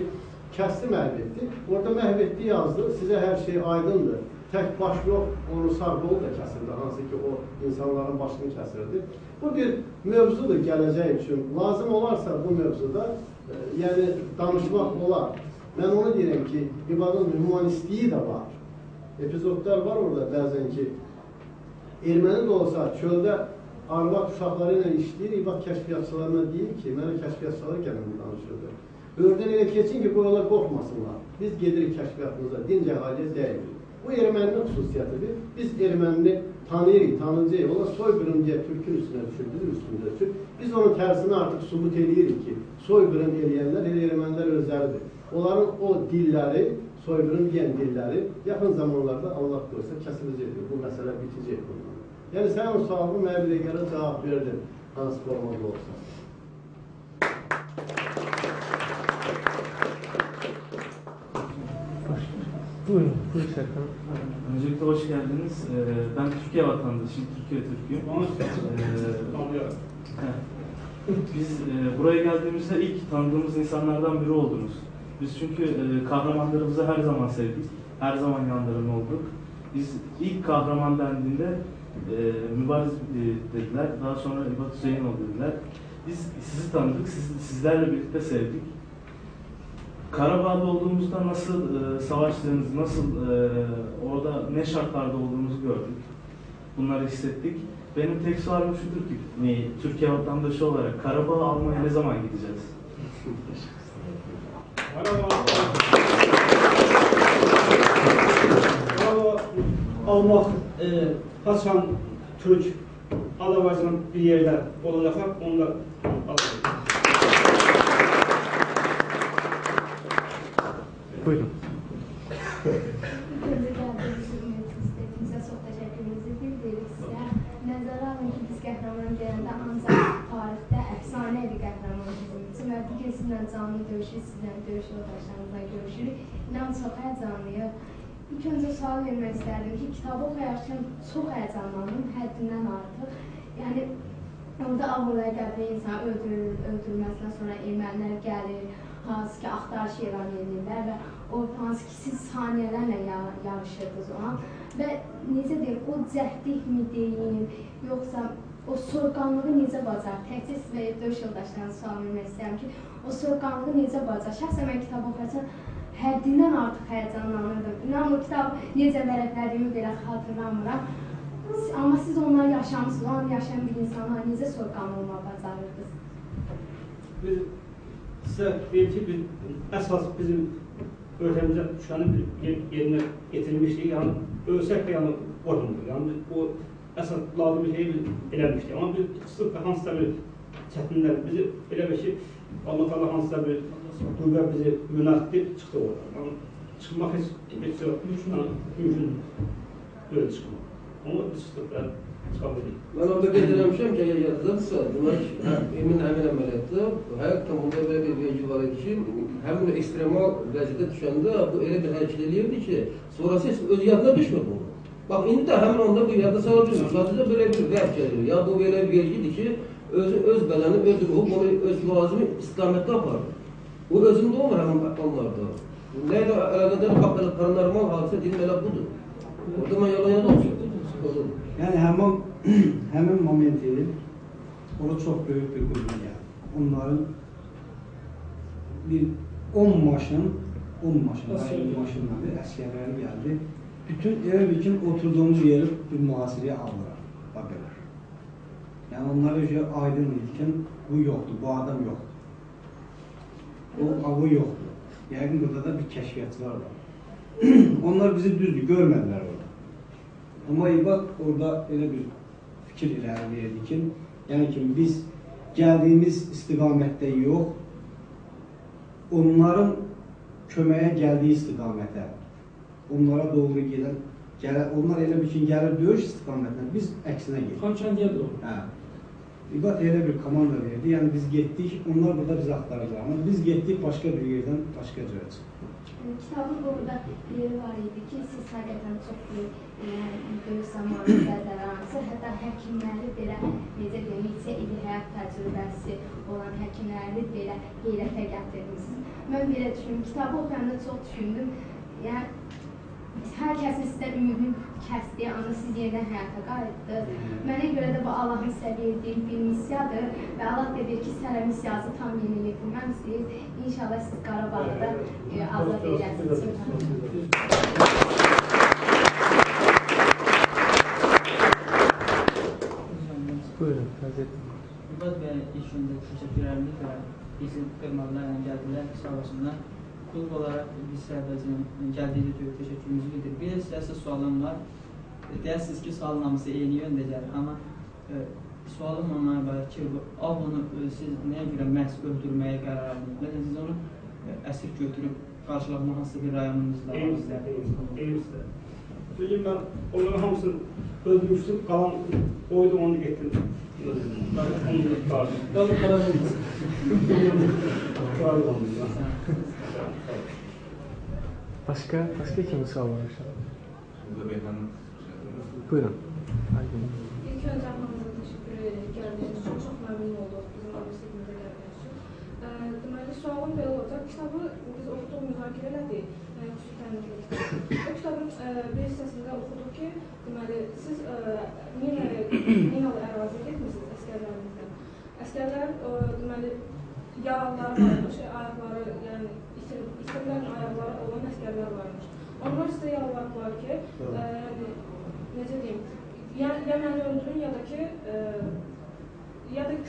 B: kəsdi məhv etdi. Orada məhv etdi yazdı, sizə hər şey aydındır. Tək baş yox, onu sağ qol da kəsildi, hansı ki, o insanların başını kəsirdi. Bu bir mövzudur gələcək üçün. Lazım olarsa bu mövzuda, yəni, danışmaq olar. Mən onu deyirəm ki, İbadın humanistliyi də var. Epizodlar var orada bəzən ki, erməni də olsa çöldə arvad uşaqları ilə işləyir, İbad kəşfiyyatçılarına deyir ki, mənə kəşfiyyatçıları gəlin danışırdı. Ördən elə keçin ki, bu yola qorxmasınlar. Biz gedirik kəşfiyyatımıza, dinc əhaliyə dəyirik. Bu erməninin xüsusiyyətidir. Biz ermənini tanıyırıq, tanıyacaq. Ola soyqırım deyə Türkün üstünə düşür, bizim üstümüzə düşür. Biz onun tərsini artıq subut edirik ki, soyqırım eləyənlər elə ermənilər özləridir. Onların o dilləri, soyqırım deyən dilləri yaxın zamanlarda Allah qoysa kəsiləcəkdir. Bu məsələ bitəcək bundan. Yəni, sən o sualını mənə bir görə cavab verdin, hansı formada olsa.
H: Buyurun, buyurun Serkan.
L: Öncelikle hoş geldiniz. Ben Türkiye vatandaşıyım, Türkiye Türk'üyüm. Biz buraya geldiğimizde ilk tanıdığımız insanlardan biri oldunuz. Biz çünkü kahramanlarımızı her zaman sevdik, her zaman yanlarında olduk. Biz ilk kahraman dendiğinde mübariz dediler, daha sonra İbad Hüseynov dediler. Biz sizi tanıdık, sizlerle birlikte sevdik. Karabağ'da olduğumuzda nasıl savaştığınızı, nasıl orada ne şartlarda olduğumuzu gördük. Bunları hissettik. Benim tek sorum şudur ki, Türkiye vatandaşı olarak Karabağ'ı almaya ne zaman gideceğiz?
F: Karabağ almak Hasan Türk Azerbaycan'ın bir yerde olacaklar, onlar alacak.
H: Buyurun.
M: İstədiyinizə çox təşəkkürümüzü bildiririk sizə. Nəzərə alın ki, biz qəhrəman deyəndə ancaq tarixdə əfsanə bir qəhrəman bizim üçün və bugün sizlə canlı görüşürük, sizlə döyüş yoldaşlarımızla görüşürük. İnan çox həyəcanlıyıq. İlk öncə sual vermək istərdim ki, kitabı oxuyarkən çox həyəcanlandım, həddindən artıq. Yəni, orada ağırlığa qəbri insan öldürülməsindən sonra ermənilər gəlir, hansı ki, axtarış elan edirlər və o hansı ki, siz saniyələrlə yarışırdınız o an. Və necə deyim, o cəhdlikmi deyim, yoxsa o soyuqqanlığı necə bacar? Təkcə siz və döyüş yoldaşlarına sual vermək istəyirəm ki, o soyuqqanlığı necə bacar? Şəxsən mən kitabı oxuyarkən həddindən artıq həyəcanlanırdım. İnan o kitabı necə vərəqlədiyimi belə xatırlamıram. Amma siz onları yaşamışsınız, o an yaşayan bir insanlar necə soyuqqanlı olmağı bacarırdınız?
F: Biz sizə deyim ki, əsas bizim ölkəmizə düşəni yerinə getirilmişdik. Yəni, ölsək də qorxmurduq. Yəni, o əsas lazım bir şeyi eləmişdik. Amma biz qısıq və hansısa bir çətinlər bizi elə bir ki, Allah hansısa bir qüvvə bizi yönəltdi, çıxdı oradan. Yəni, çıxmaq heç mümkün öyle çıxmaq. Ama biz çıxdıq və çıxa bildik.
E: Mən orada qeyd eləmişəm ki, əgər yadınızdadirsə, demək, həmin əməliyyatda həqiqətən bunda belə bir vergi var idi ki, həmin ekstremal vəziyyətə düşəndə bu elə bir hərəkət eləyirdi ki, sonrası heç öz yadına düşmür bunu. Bax, indi də həmin onda bu yadda sala bilmir. Sadəcə belə bir vəb gəlir. Ya bu belə bir vergidir ki, öz bədəni, öz ruhu bunu öz lazımi istiqamətdə aparır. Bu özündə olmur həmin onlarda. Nə ilə əlaqədar paranormal hadisə deyim, elə budur. Orada mən yalan olacaq.
N: Yəni həmin momenti orada çox böyük bir qurban gəldi. Onların bir 10 maşınla bir əsgərləri gəldi. Bütün elə bir oturduğumuz yeri bir mühasirəyə aldılar. Bax belə. Yəni onlara göre aydın idi ki, bu yoxdur, bu adam yoxdur. O avı yoxdur. Yəqin burada da bir kəşfiyyatçılar var. Onlar bizi düzdür, görmədilər orada. Amma İbad orada elə bir fikir irəli verdi ki, yəni ki, biz gəldiyimiz istiqamətdə yox, onların köməyə gəldiyi istiqamətə, onlara doğru gedən, onlar elə bir ki, gəlir döyüş istiqamətlə, biz əksinə getdik.
C: Xankəndiyə doğru.
N: İbad elə bir komanda verdi, yəni biz getdik, onlar burada bizi axtaracaq, amma biz getdik başqa bir yerdən, başqa cürə çıxdık.
M: Kitabın burada yeri var idi ki, siz həqiqətən çox böyük döyüş zamanı zədələransı, hətta həkimləri belə, necə deyim, neçə ili həyat təcrübəsi olan həkimləri belə heyrətə gətirmişsiniz. Mən belə düşündüm, kitabı oxuyanda çox düşündüm, yəni hər kəsin sizdə ümidini kəsdiyi anda siz yenidən həyata qayıtdınız. Mənə görə də bu Allahın sizə verdiyi bir missiyadır və Allah da deyir ki, sizə missiyası tam yeni yetirməmsiniz. İnşallah siz Qarabağda azad edəsiniz.
H: Buyurun, Hazret.
O: İbad bəyə ilk öndə təşəkkür edirik və bizi qırmalarla gəldilər, sağ olsunlar. Klub olaraq biz Sərdəcinin gəldiyi də təşəkkürümüzü bildirik. Bir də sizə sualım var. Deyirsiniz ki, sualın hamısı eyni yöndə gəlir, amma sualım ondan ibarət ki, Avonu siz nəyə görə məhz öldürməyə qərar aldınız? Məsələn, siz onu əsir götürüb qarşılamaq hansı bir rayonunuzda var sizdə?
F: Eynisdə. Çünki mən onların hamısını öldürmüşdüm, qalan oydu, onu getdim.
C: Qalın qaranlıq.
H: Başka kimi sual var? Buyurun.
J: İlk önce hamınıza teşekkür ederim. Geldiğiniz için çok memnun olduk bizim universitetimizə geldiğiniz için. Deməli, sualım belə olacaq. Kitabı biz oxuduq, müzakirə elədik. Xüsusən o kitabın bir hissəsində oxuduq ki, deməli, siz minalı əraziyə getmişsiniz əskərlərinizdən. Əskərlər, deməli, yaralıları varmış, ayaqları, yəni, əsgərlər varmış. Onlar sizə yalvardılar ki, necə deyim, ya məni öldürün, ya da ki,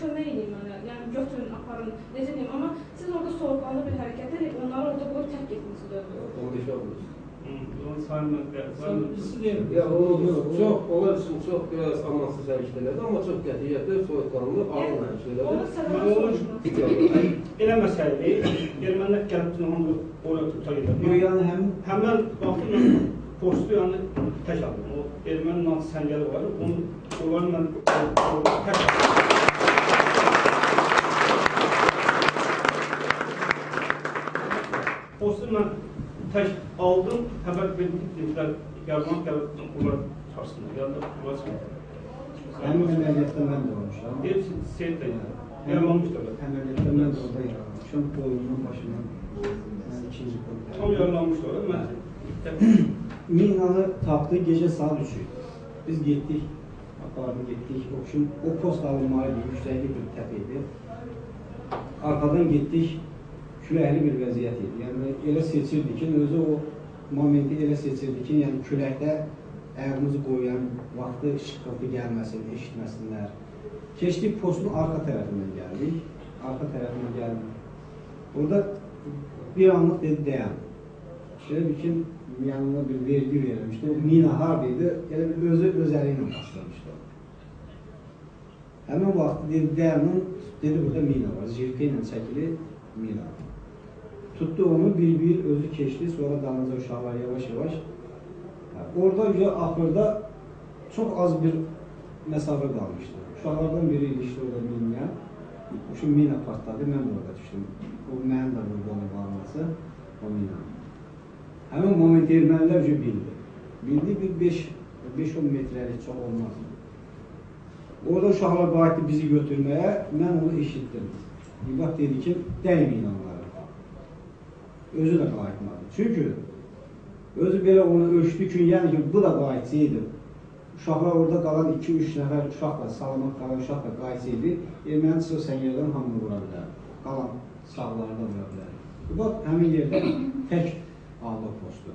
J: kömək edin mənə, yəni götürün, aparın, necə deyim, amma siz orada soğuqlanlı bir hərəkət edib, onları orada qoyub tək getmişsiniz öldürün.
E: Onu deşə oluruz. Onlar üçün çox biraz amansız hərəkət elədi, amma çox qətiyyətli, soyuqlanlı, ağır hərəkət elədi.
F: Elə məsələdir, ermənilər gəlib hamı oraya tuta gedir.
N: Yəni
F: həmən baxımla postu yəni tək aldım. O erməni nazı səngəli var, onları mən tək aldım. Postu mən tək aldım, xəbər verdim, dedilər, yardım gəlib onlar çarsınlar, yanında bunlar çıxır.
N: Həmin əməliyyatda mən də olmuşam.
F: Hepsi Seyid də yaralanmışdır.
N: Əməliyyatda mən də orada yaralanmışam, boyundan başından ikinci boyunda.
F: Tam yaralanmışdır, mən
N: Minanı tapdı gecə saat 3'ü. Biz getdik, apardı getdik. O post alınmalıydı, yüksəkli bir təpəydi. Arkadan getdik, küləkli bir vəziyyət idi. Yəni elə seçirdi ki, özü o momenti elə seçirdi ki, yəni küləkdə ayağımızı qoyan vaxtı şıqqıltı gəlməsin, eşitməsinlər. Keçdik postun arka tərəfindən gəldik. Arka tərəfindən gəldik. Orada bir anlıq dedi dayan. Şöyle bir ki, yanına bir vergi verilmişdi. O mina hardaydı, elə bir özü özəliyle başlamışdı. Həmin vaxtı dedi dayanın, dedi burada mina var. Jirka ilə çəkili mina. Tuttu onu, bir özü keçdi, sonra dalınca uşaqlar yavaş-yavaş. Orada axırda çox az bir məsafə qalmışdı. Uşaqlardan biri idi işte orada bilməyən. Şu mina partladı, mən de orada düşdüm. O mənim də burada varması, o mina. Həmin moment ermənilər bildi. Bildi bir 5-10 metrəlik çox olmaz. Orada uşaqlar qayıtdı bizi götürməyə, mən onu eşitdim. Bir vaxt dedi ki, dəyməyin onları. Özü də qayıtmadı. Çünki özü belə onu ölçdü ki, yəni ki, bu da qayıtsaydı. Uşaqlar orada qalan 2-3 nəfər uşaqla, salamat qalan uşaqla qayıtsaydı, erməni çıxıb səngərdən hamını vura bilər. Qalan sağları da vura bilər. Bu həmin yerdə tək aldı postu.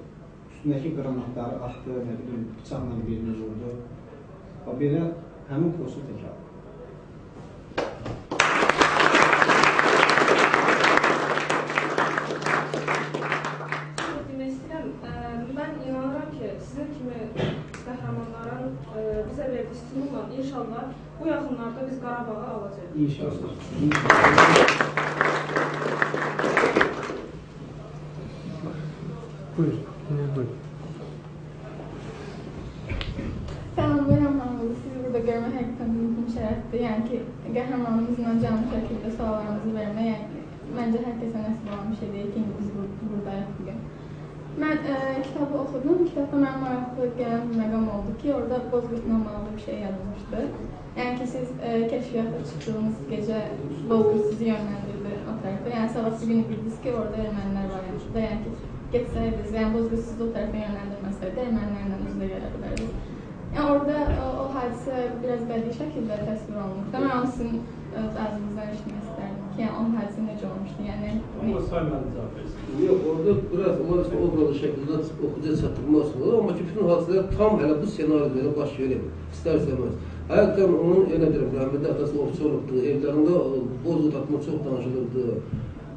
N: Üstündəki qranatları atdı, nə bilim, bıçaqla birini vurdu. Belə həmin postu tək aldı.
J: Demək istəyirəm, mən inanıram ki, sizin kimi qəhrəmanların bizə verdiyi stimulla inşallah bu yaxınlarda biz Qarabağı alacağıq.
N: İnşallah.
H: Buyur, buyur.
P: Salamlayıram hamınızı. Sizi burada görmək həqiqətən mümkün şərəfdir. Yəni ki, qəhrəmanımızla canlı şəkildə suallarımızı vermək, yəni məncə hər kəsə nəsib olan bir şey deyil ki, biz buradayıq bugün. Mən kitabı oxudum. Kitabda mənim maraqlı gələn bir məqam oldu ki, orada Bozqurtla bağlı bir şey yazılmışdı. Yəni ki, siz kəşfiyyata çıxdığınız gecə Bozqurt sizi yönləndirdi o tərəfə. Yəni sabahsı günü bildiniz ki, orada ermənilər var yanınızda. Yəni ki, getsəydiniz, yəni Bozqurt sizi o tərəfə yönləndirməsəydi, ermənilərlə üzlə gələ bilərdiniz. Yəni orada o hadisə biraz bədii şəkildə təsvir olunur. Mən onu sizin öz ağzınızdan eşitmək istərdim ki, yəni o hadisə necə olmuşdu, yəni...
F: Ama saymadı cevap versin.
E: Yok, orada biraz onlar işte obralı şekilde okuca çatılmaz olur ama ki bütün hadiseler tam hele bu senaryoda baş verir. İsterseniz. Hayattan onun öyledir. Rahmetli atası ofçoluktu. Evlerinde Bozkurt hakkında çok danışılırdı.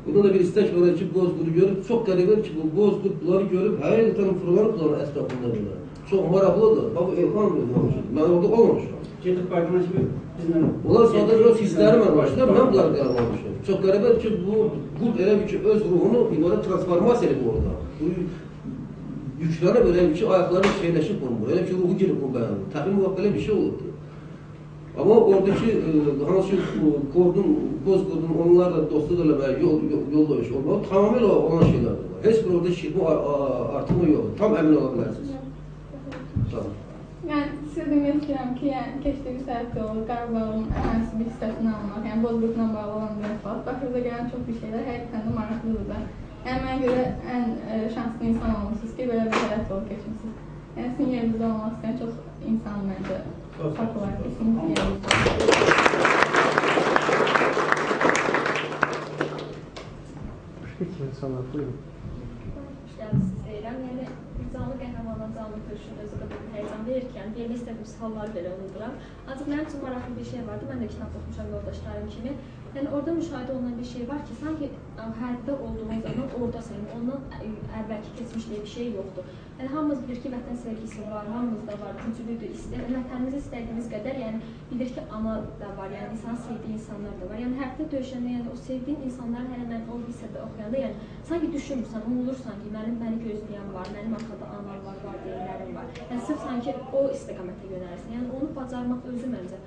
E: Bunda da bir istek var ki Bozkurt'u görüp çok garipler ki bu Bozkurt'ları görüp her tane fırlanıp kullanan esnafında bunlar. Çok maraklıdır. Bak Elhan diyor. Ben orada olmamışım.
F: Gedib qayıtana kimi bizlə...
E: Onlar sadece öz hislerim var başta, ben bunları qaralanmışım. Çok garipler ki bu elə bir ki öz ruhunu ibadet transformasiya edib orada. Bu yüklenip öyle bir ki ayakları şeyleşip olmuş. Öyle bir ki ruhu girip bu beyanı. Tabii bu böyle bir şey olurdu. Ama oradaki hansı Bozkurt'un onlarla dostluk eləməyə yollayış olmalı tamamıyla olan şeylerdir. Heç bir orada şirmi artımı yok. Tam emin olabilirsiniz. Tamam.
P: Yəni, siz demək istəyirəm ki, yəni, keçdiyimiz həftə olur, Qarabağın əhalisi bir hissəsini almaq, yəni Bozqurtla bağlı olan bir əhval. Başınıza gələn çox bir şeylər həqiqətən də maraqlıdır da. Yəni, mənə görə ən şanslı insan olmuşsunuz ki, belə bir həyat yolu keçmişsiniz. Yəni, sizin yerinizdə olmaq istəyən çox insan məncə tapılar, kesinlikle yerinizdə.
H: Başqa kim insanlar, buyurun.
D: İşte sizi
Q: deyirəm. Yəni canlı qəhrəmanla canlı görüşün özü qədər bir həyəcan verir ki, yəni vermək istədiyimiz halları belə unutduram. Ancaq mənim üçün maraqlı bir şey vardı. Mən də kitab oxumuşam yoldaşlarım kimi. Yəni orada müşahidə olunan bir şey var ki, sanki hərdə olduğun zaman oradasan, ondan əvvəlki keçmişliyə bir şey yoxdur. Yəni hamımız bilir ki, vətən sevgisi var, hamımızda var, güclüdür, vətənimizi istədiyimiz qədər, yəni bilir ki, ana da var, yəni insanın sevdiyi insanlar da var. Yəni hərdə döyüşəndə, yəni o sevdiyin insanların hələ mən o hissədə oxuyanda, yəni sanki düşünmürsən, umulursan ki, məni gözləyən var, mənim arxada anam var, valideynlərim var. Yəni sırf sanki o istiqamətə yönəlirsən. Yəni onu bacarmaq özü məncə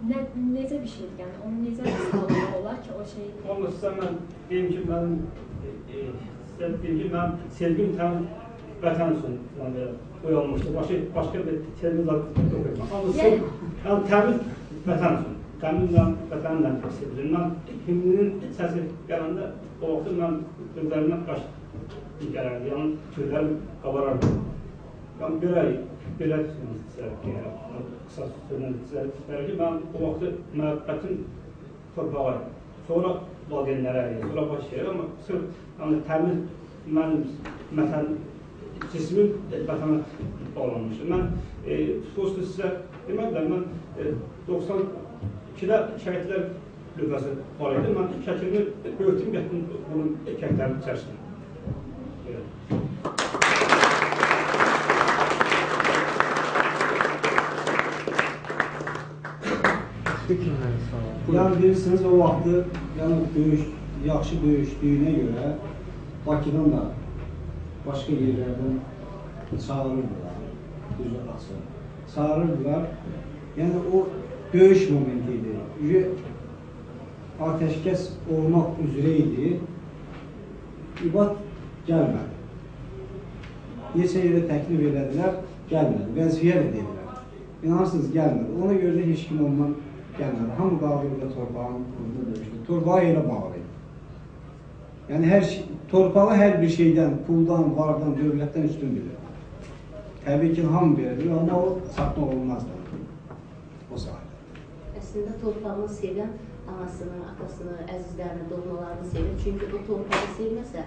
Q: necə bir şeydir, yəni onu necə sağlamaq olar ki, o şey...
F: Amma sizə mən deyim ki, mən sevgim təm vətən üçün uyanmışdır. Başqa bir sevgi zaten yox etmək. Amma təmiz vətən üçün, təmizlə, vətənlə sevilir. Mən himninin səsi gələndə o vaxtı mən gözlərimdən qaç gələrdi, yəni tüylərim qabarardı. Yəni belə qısa sözünü sizlərə ki, mən o vaxtı məhəbbətin torpağa, sonra valideynlərə, sonra baş verir, amma sırf təmiz mən cismin vətənə bağlanmışım. Mən sonuçta sizə deməklə, mən 92-də şəhidlər lüğəsi var idi, mən şəkilini böyütüm, gətirim bunun kəklərin içərisində.
N: Yəni bilirsiniz, o vaxtı yaxşı döyüşdüyünə görə Bakıdan da başqa yerlərdən çağırırdılar, düzü açıq. Çağırırdılar, yəni o döyüş momenti idi. Ateşkəs olmaq üzrə idi, İBAT gəlmədi. Neçə yerə təklif elədilər, gəlmədi, vəzifəyə də dedilər. İnanırsınız, gəlmədi. Ona görə də heç kim ondan gəlmədi. Hamı qaldı torpağın burada döyüşdü. Torpağı elə bağlıydı. Yəni torpağı hər bir şeydən, puldan, vardan, dövlətdən üstün bilir. Təbii ki, hamı belədir, amma o satmaq olmazdı o sahədə.
D: Əslində torpağını sevən anasını, atasını, əzizlərini, doğmalarını sevir. Çünki o torpağı sevməsə,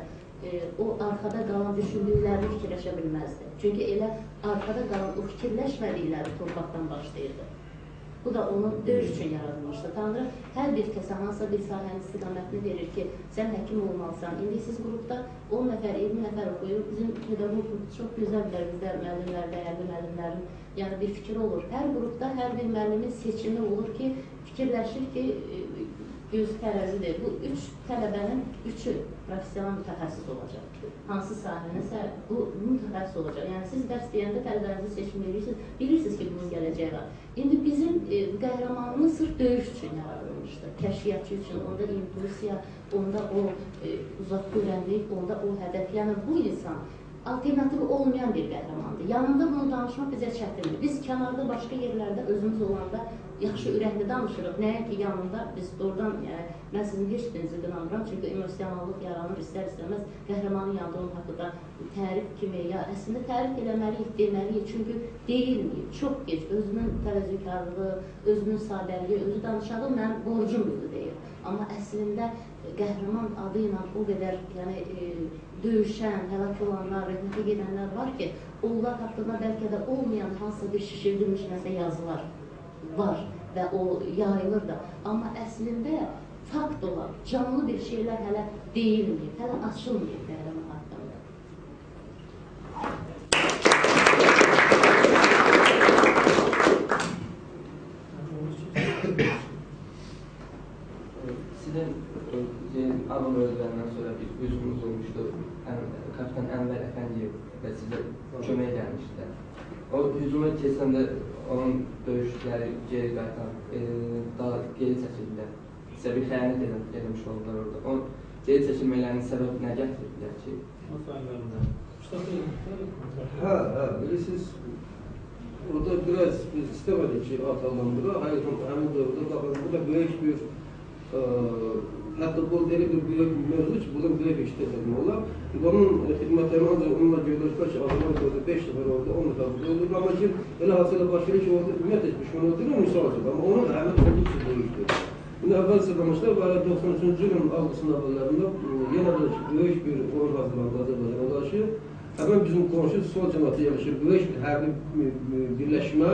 D: o arxada qalan düşündüklərini fikirləşə bilməzdi. Çünki elə arxada qalan o fikirləşmədikləri torpaqdan başlayırdı. Bu da onun döyüş üçün yaradılmışdı. Tanrı hər bir kəsə hansısa bir sahənin istiqamətini verir ki, sən həkim olmalısan. İndi siz qrupda 10 nəfər, 20 nəfər oxuyur. Bizim pedagog çox gözəl bilər bizdə müəllimlər, dəyərli müəllimlərin yəni bir fikir olur. Hər qrupda hər bir müəllimin seçimi olur ki, fikirləşir ki, göz tərəzidir. Bu 3 tələbənin 3-ü professional mütəxəssis olacaq. Hansı sahənəsə bu mütəxəssis olacaq. Yəni siz dərs deyəndə tələbənizi seçim edirsiniz, bilirsiniz ki, bunun gələcəyi var. İndi bizim qəhrəmanımız sırf döyüş üçün yaradılmışdı. Kəşfiyyatçı üçün, onda impulsiya, onda o uzaq görənlik, onda o hədəf. Yəni bu insan alternativi olmayan bir qəhrəmandır. Yanında bunu danışmaq bizə çətindir. Biz kənarda, başqa yerlərdə özümüz olanda yaxşı ürəkli danışırıq. Nəyə ki, yanında biz doğrudan, yəni, mən sizin heç birinizi qınamıram, çünki emosionallıq yaranır, istər-istəməz qəhrəmanın yanında onun haqqında tərif kimi, ya əslində tərif eləməliyik, deməliyik, çünki deyilməyib, çox geç, özünün təvəzzükarlığı, özünün sadəliyi, özü danışağı mənim borcum budur deyir. Amma əslində qəhrəman adı ilə o qədər, yəni, döyüşən, həlak olanlar, rəhmətə gedənlər var ki, onlar haqqında bəlkə də olmayan hansısa bir şişirdilmiş nəsə yazılar var və o yayılır da. Amma əslində fakt olan, canlı bir şeylər hələ deyilməyib, hələ açılmayıb qəhrəman haqqında.
K: Sizin Avam öldürəndən sonra bir hücumunuz olmuşdu. Kapitan Ənvər Əfəndiyev və sizə kömək gəlmişdilər. O hücuma keçəndə onun döyüşləri geri qaytan, daha geri çəkildilər. Sizə bir xəyanət edilmiş oldular orada. O geri çəkilməklərinin səbəbi nə gətirdilər ki?
E: Bilirsiniz, orada biraz biz istemedik ki, atallandıra. Hayır, həmin dövrdə burada böyük bir hətta bu elə bir böyük mövzu ki, buradan böyük bir işlətəlim olar. Onun xidmətlərini ancaq onunla görülürlər ki, adamlar orada 5 nəfər oldu, 10 nəfər oldu. Amma ki, elə hadisələ baş verir ki, orada ümumiyyət etmiş, onu oturur, misal olacaq. Amma onun əhəmiyyət olduqca böyükdür. Bunu əvvəl sırlamışlar və 93-cü ilin avqustun əvvəllərində yenə də böyük bir oyun hazırlandı Azərbaycana qarşı. Həmin bizim qonşu sol cəmiyyətdə yerləşir. Böyük bir hərbi birləşmə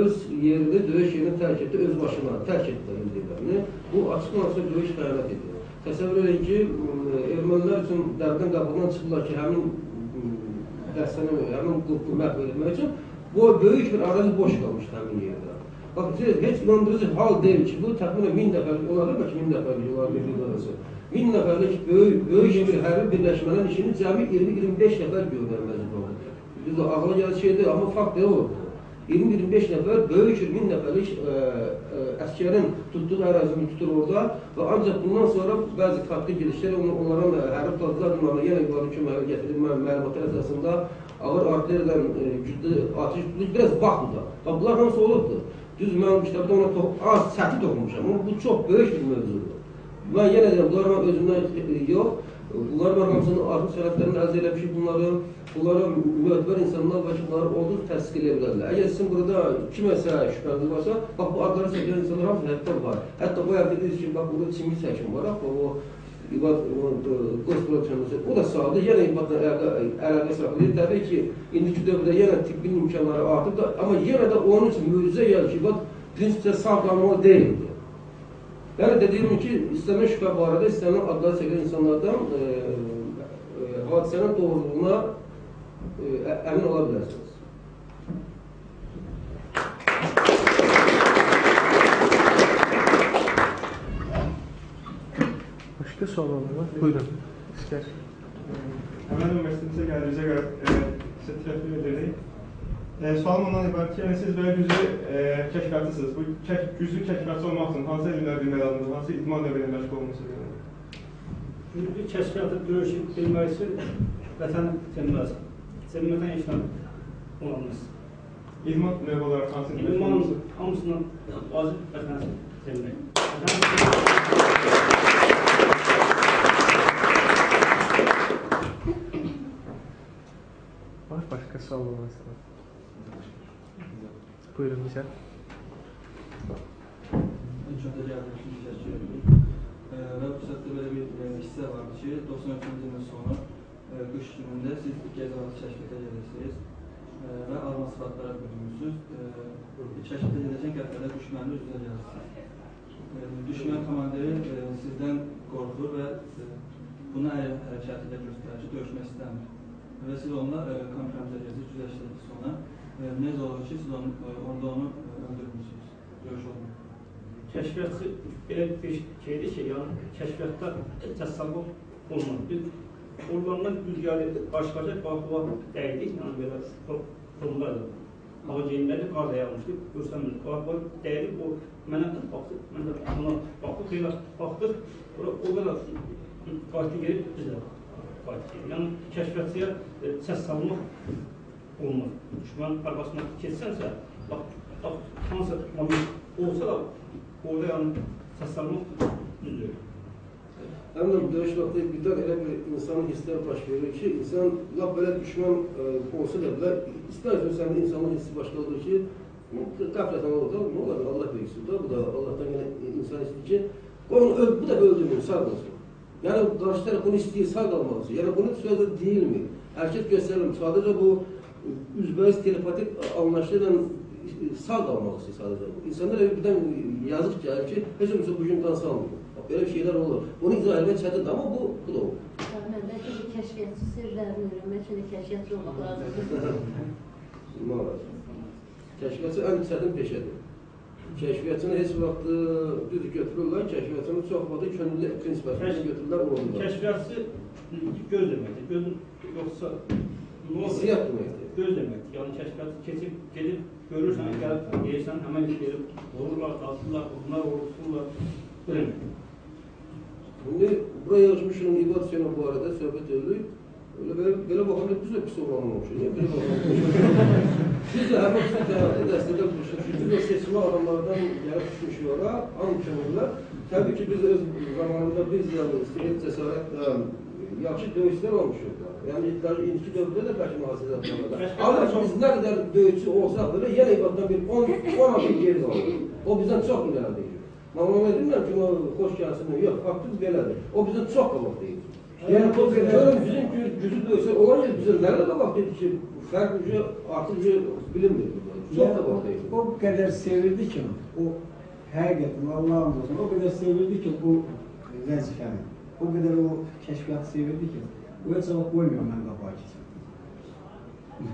E: öz yerini, döyüş yerini tərk etdi, öz başına tərk etdi özlərini. Bu açıq-açıq döyüş xəyanət edir. Təsəvvür edin ki, ermənilər üçün dəvdən qabağından çıxdılar ki, həmin dəstəni, həmin qrupu məhv edilmək üçün bu böyük bir arazi boş qalmışdı həmin yerdə. Baxın, heç inandırıcı hal deyil ki, bu təxminən 1000 nəfərlik olardı, bəlkə 1000 nəfərlik olardı bir arası. 1000 nəfərlik böyük bir hərbi birləşmənin işini cəmi 20-25 nəfər görməlməzdir oldu. Biz o ağla gəlir şeydir, amma fakt deyil oldu. 20-25 nəfər böyük 1000 nəfərlik əskərin tutduğu ərazini tutur orada və ancaq bundan sonra bəzi taktiki girişlər onların hərbi platformlarına yenə yuvarı köməyə gətirilmə məlumatlar əsasında ağır artilleriyadan güclü atış tutulur, biraz vaxtdır. Bunlar hamısı olubdur. Düz mən kitabda ona az səthi toxunmuşam, amma bu çox böyük bir mövzudur. Mən yenə deyirəm, bunlar özümdən yox, bunlar var hamısının artıq sənədlərini əldə eləmişik bunlara müətbər insanlar və ki, bunları olduğu təsdiq edə bilərlər. Əgər sizin burada kiməsə şübhəniz varsa, bax bu adları çəkən insanlar hamısı həyatda var. Hətta bu yerde dediniz ki, bax burada Çingiz həkim var, o İbad Qosprodukşanlısı, o da sağdır, yenə İbadla əlaqə saxlayır. Təbii ki, indiki dövrdə yenə tibbin imkanları artıb da, amma yenə də onun üçün mücizə gəlir ki, İbad prinsipcə sağ qalmalı deyildi. Yəni dediyim ki, istənilən şübhə barədə istənilən adları çəkən insanlardan hadisənin doğruluğuna əmin ola bilərsiniz.
H: Başqa sual var mı? Buyurun. İskər.
R: Əməl Üniversitetə gəldiyinizə görə sizə təşəkkür edirik. Sualım ondan ibarət ki, siz belə güclü kəşfiyyatçısınız. Bu güclü kəşfiyyatçı olmaq üçün hansı elmlər bilməli aldınız, hansı idman növünə məşğul olmusunuz?
F: Güclü kəşfiyyatı döyüşü bilməlisi vətəni sevmədən işləm olanmız.
R: İdman növü olaraq hansı idman?
F: İdman hamısından vacib vətəni sevmək.
H: Var başqa sual olmasa. Buyurun bizə.
S: Çox da gəldim üçün təşəkkür edirəm. Və bu səsdə belə bir hissə vardı ki, 93-cü ildən sonra qış günündə siz Gəzavazı kəşfiyyata gelirsiniz və arma sıfatlara bölünmüsünüz. Kəşfiyyata gedəcən qəfədə düşmənli üzrə gəlirsiniz. Düşmən komandiri sizdən qorxur və bunu hərəkəti ilə göstərir ki, döyüşmək istəmir. Və siz onunla kompromisə gəzirsiniz, güzəşdirdiniz sonra. Necə olur ki, siz orada onu öldürmürsünüz, döyüş olmuyor.
F: Kəşfiyyatçı belə bir şeydir ki, yəni kəşfiyyatda təsavvur olmaz. Biz oralarından düz gəlib başqaca baxıva dəydik, yəni belə formlardır. Hava geyimləri qar dayanmışdı, görsəmiz. Baxıva dəydik, o mənə baxdı, mən də ona baxdıq, xeyla baxdıq, o qədər qayıtdı gelib bizə qayıtdı. Yəni kəşfiyyatçıya səs salmaq olmaz. Düşmən arabasına keçsənsə, bax, hansı moment olsa da orada yəni səs salmaq düzdür.
E: Həmdən döyüş vaxtı birdən elə bir insanın hissləri baş verir ki, insan laf belə düşmən olsa da bilər, istər-istər səndə insanın hissi başqa olur ki, qəflətən olur da, nə olar, Allah böyüksün da, bu da Allahdan yenə insan istəyir ki, bu da öldürmür, sağ qalsın. Yəni, qarşı tərəf bunu istəyir, sağ qalmalısı. Yəni, bunun sözü deyilmir. Hərəkət göstərilmir. Sadəcə bu, üzbəyiz telepatik anlaşıyla sağ qalmalısı sadəcə bu. İnsanlar birdən yazıq gəlir ki, heç olmasa bugün qansı almıyor. Belə bir şeylər olur. Bunu icra etmək çətindir, amma bu da olur.
D: Mən bəlkə bir kəşfiyyatçı sirlərini öyrənmək üçün kəşfiyyatçı olmaq lazımdır.
E: Kəşfiyyatçı ən çətin peşədir. Kəşfiyyatçını heç vaxtı düzdür götürürlər, kəşfiyyatçını çox vaxtı könüllü prinsipəsini götürürlər, olurlar.
F: Kəşfiyyatçı göz deməkdir. Göz yoxsa
E: hissiyat deməkdir.
F: Göz deməkdir. Yəni kəşfiyyatçı keçib, gedib, görürsən, gəlib, deyirsən, həmən gelib, vururlar, qalsınlar, bunlar vurursunlar.
E: Şimdi buraya yazmışım İbad Hüseyin'in bu arada söhbət edilir. Belə baxımda biz də pis olmamışıq. Niyə belə baxımda? Biz də həmən bizim təyyatı dəstədə buluşuq. Biz də seçmə adamlardan gəlib düşmüşük ora, anlaşılırlar. Təbii ki, biz öz zamanında biz istəyək cəsarət yaxşı döyüşlər olmuşuq. Yəni indiki dövrdə də bəlkə mühasirə yapmalılar. Amma biz nə qədər döyüşçü olsaq belə yenə İbaddan bir 10 adım geri qalır. O bizdən çox ilərləyir. Mən ona demirəm ki, o xoş gəlsin, yox, faktımız belədir. O bizdən çox qalıq deyir. Yəni o qədər bizim gücü döysə, olan yer bizə nələ də vaxt dedi ki, fərq gücü artıq bilinmir. Çox da vaxt deyil.
N: O qədər sevirdi ki, o həqiqətən Allah'ın olsun, o qədər sevirdi ki, o vəzifəni, o qədər o kəşfiyyatı sevirdi ki, o heç cavab qoymuyor mən qabağa keçəm.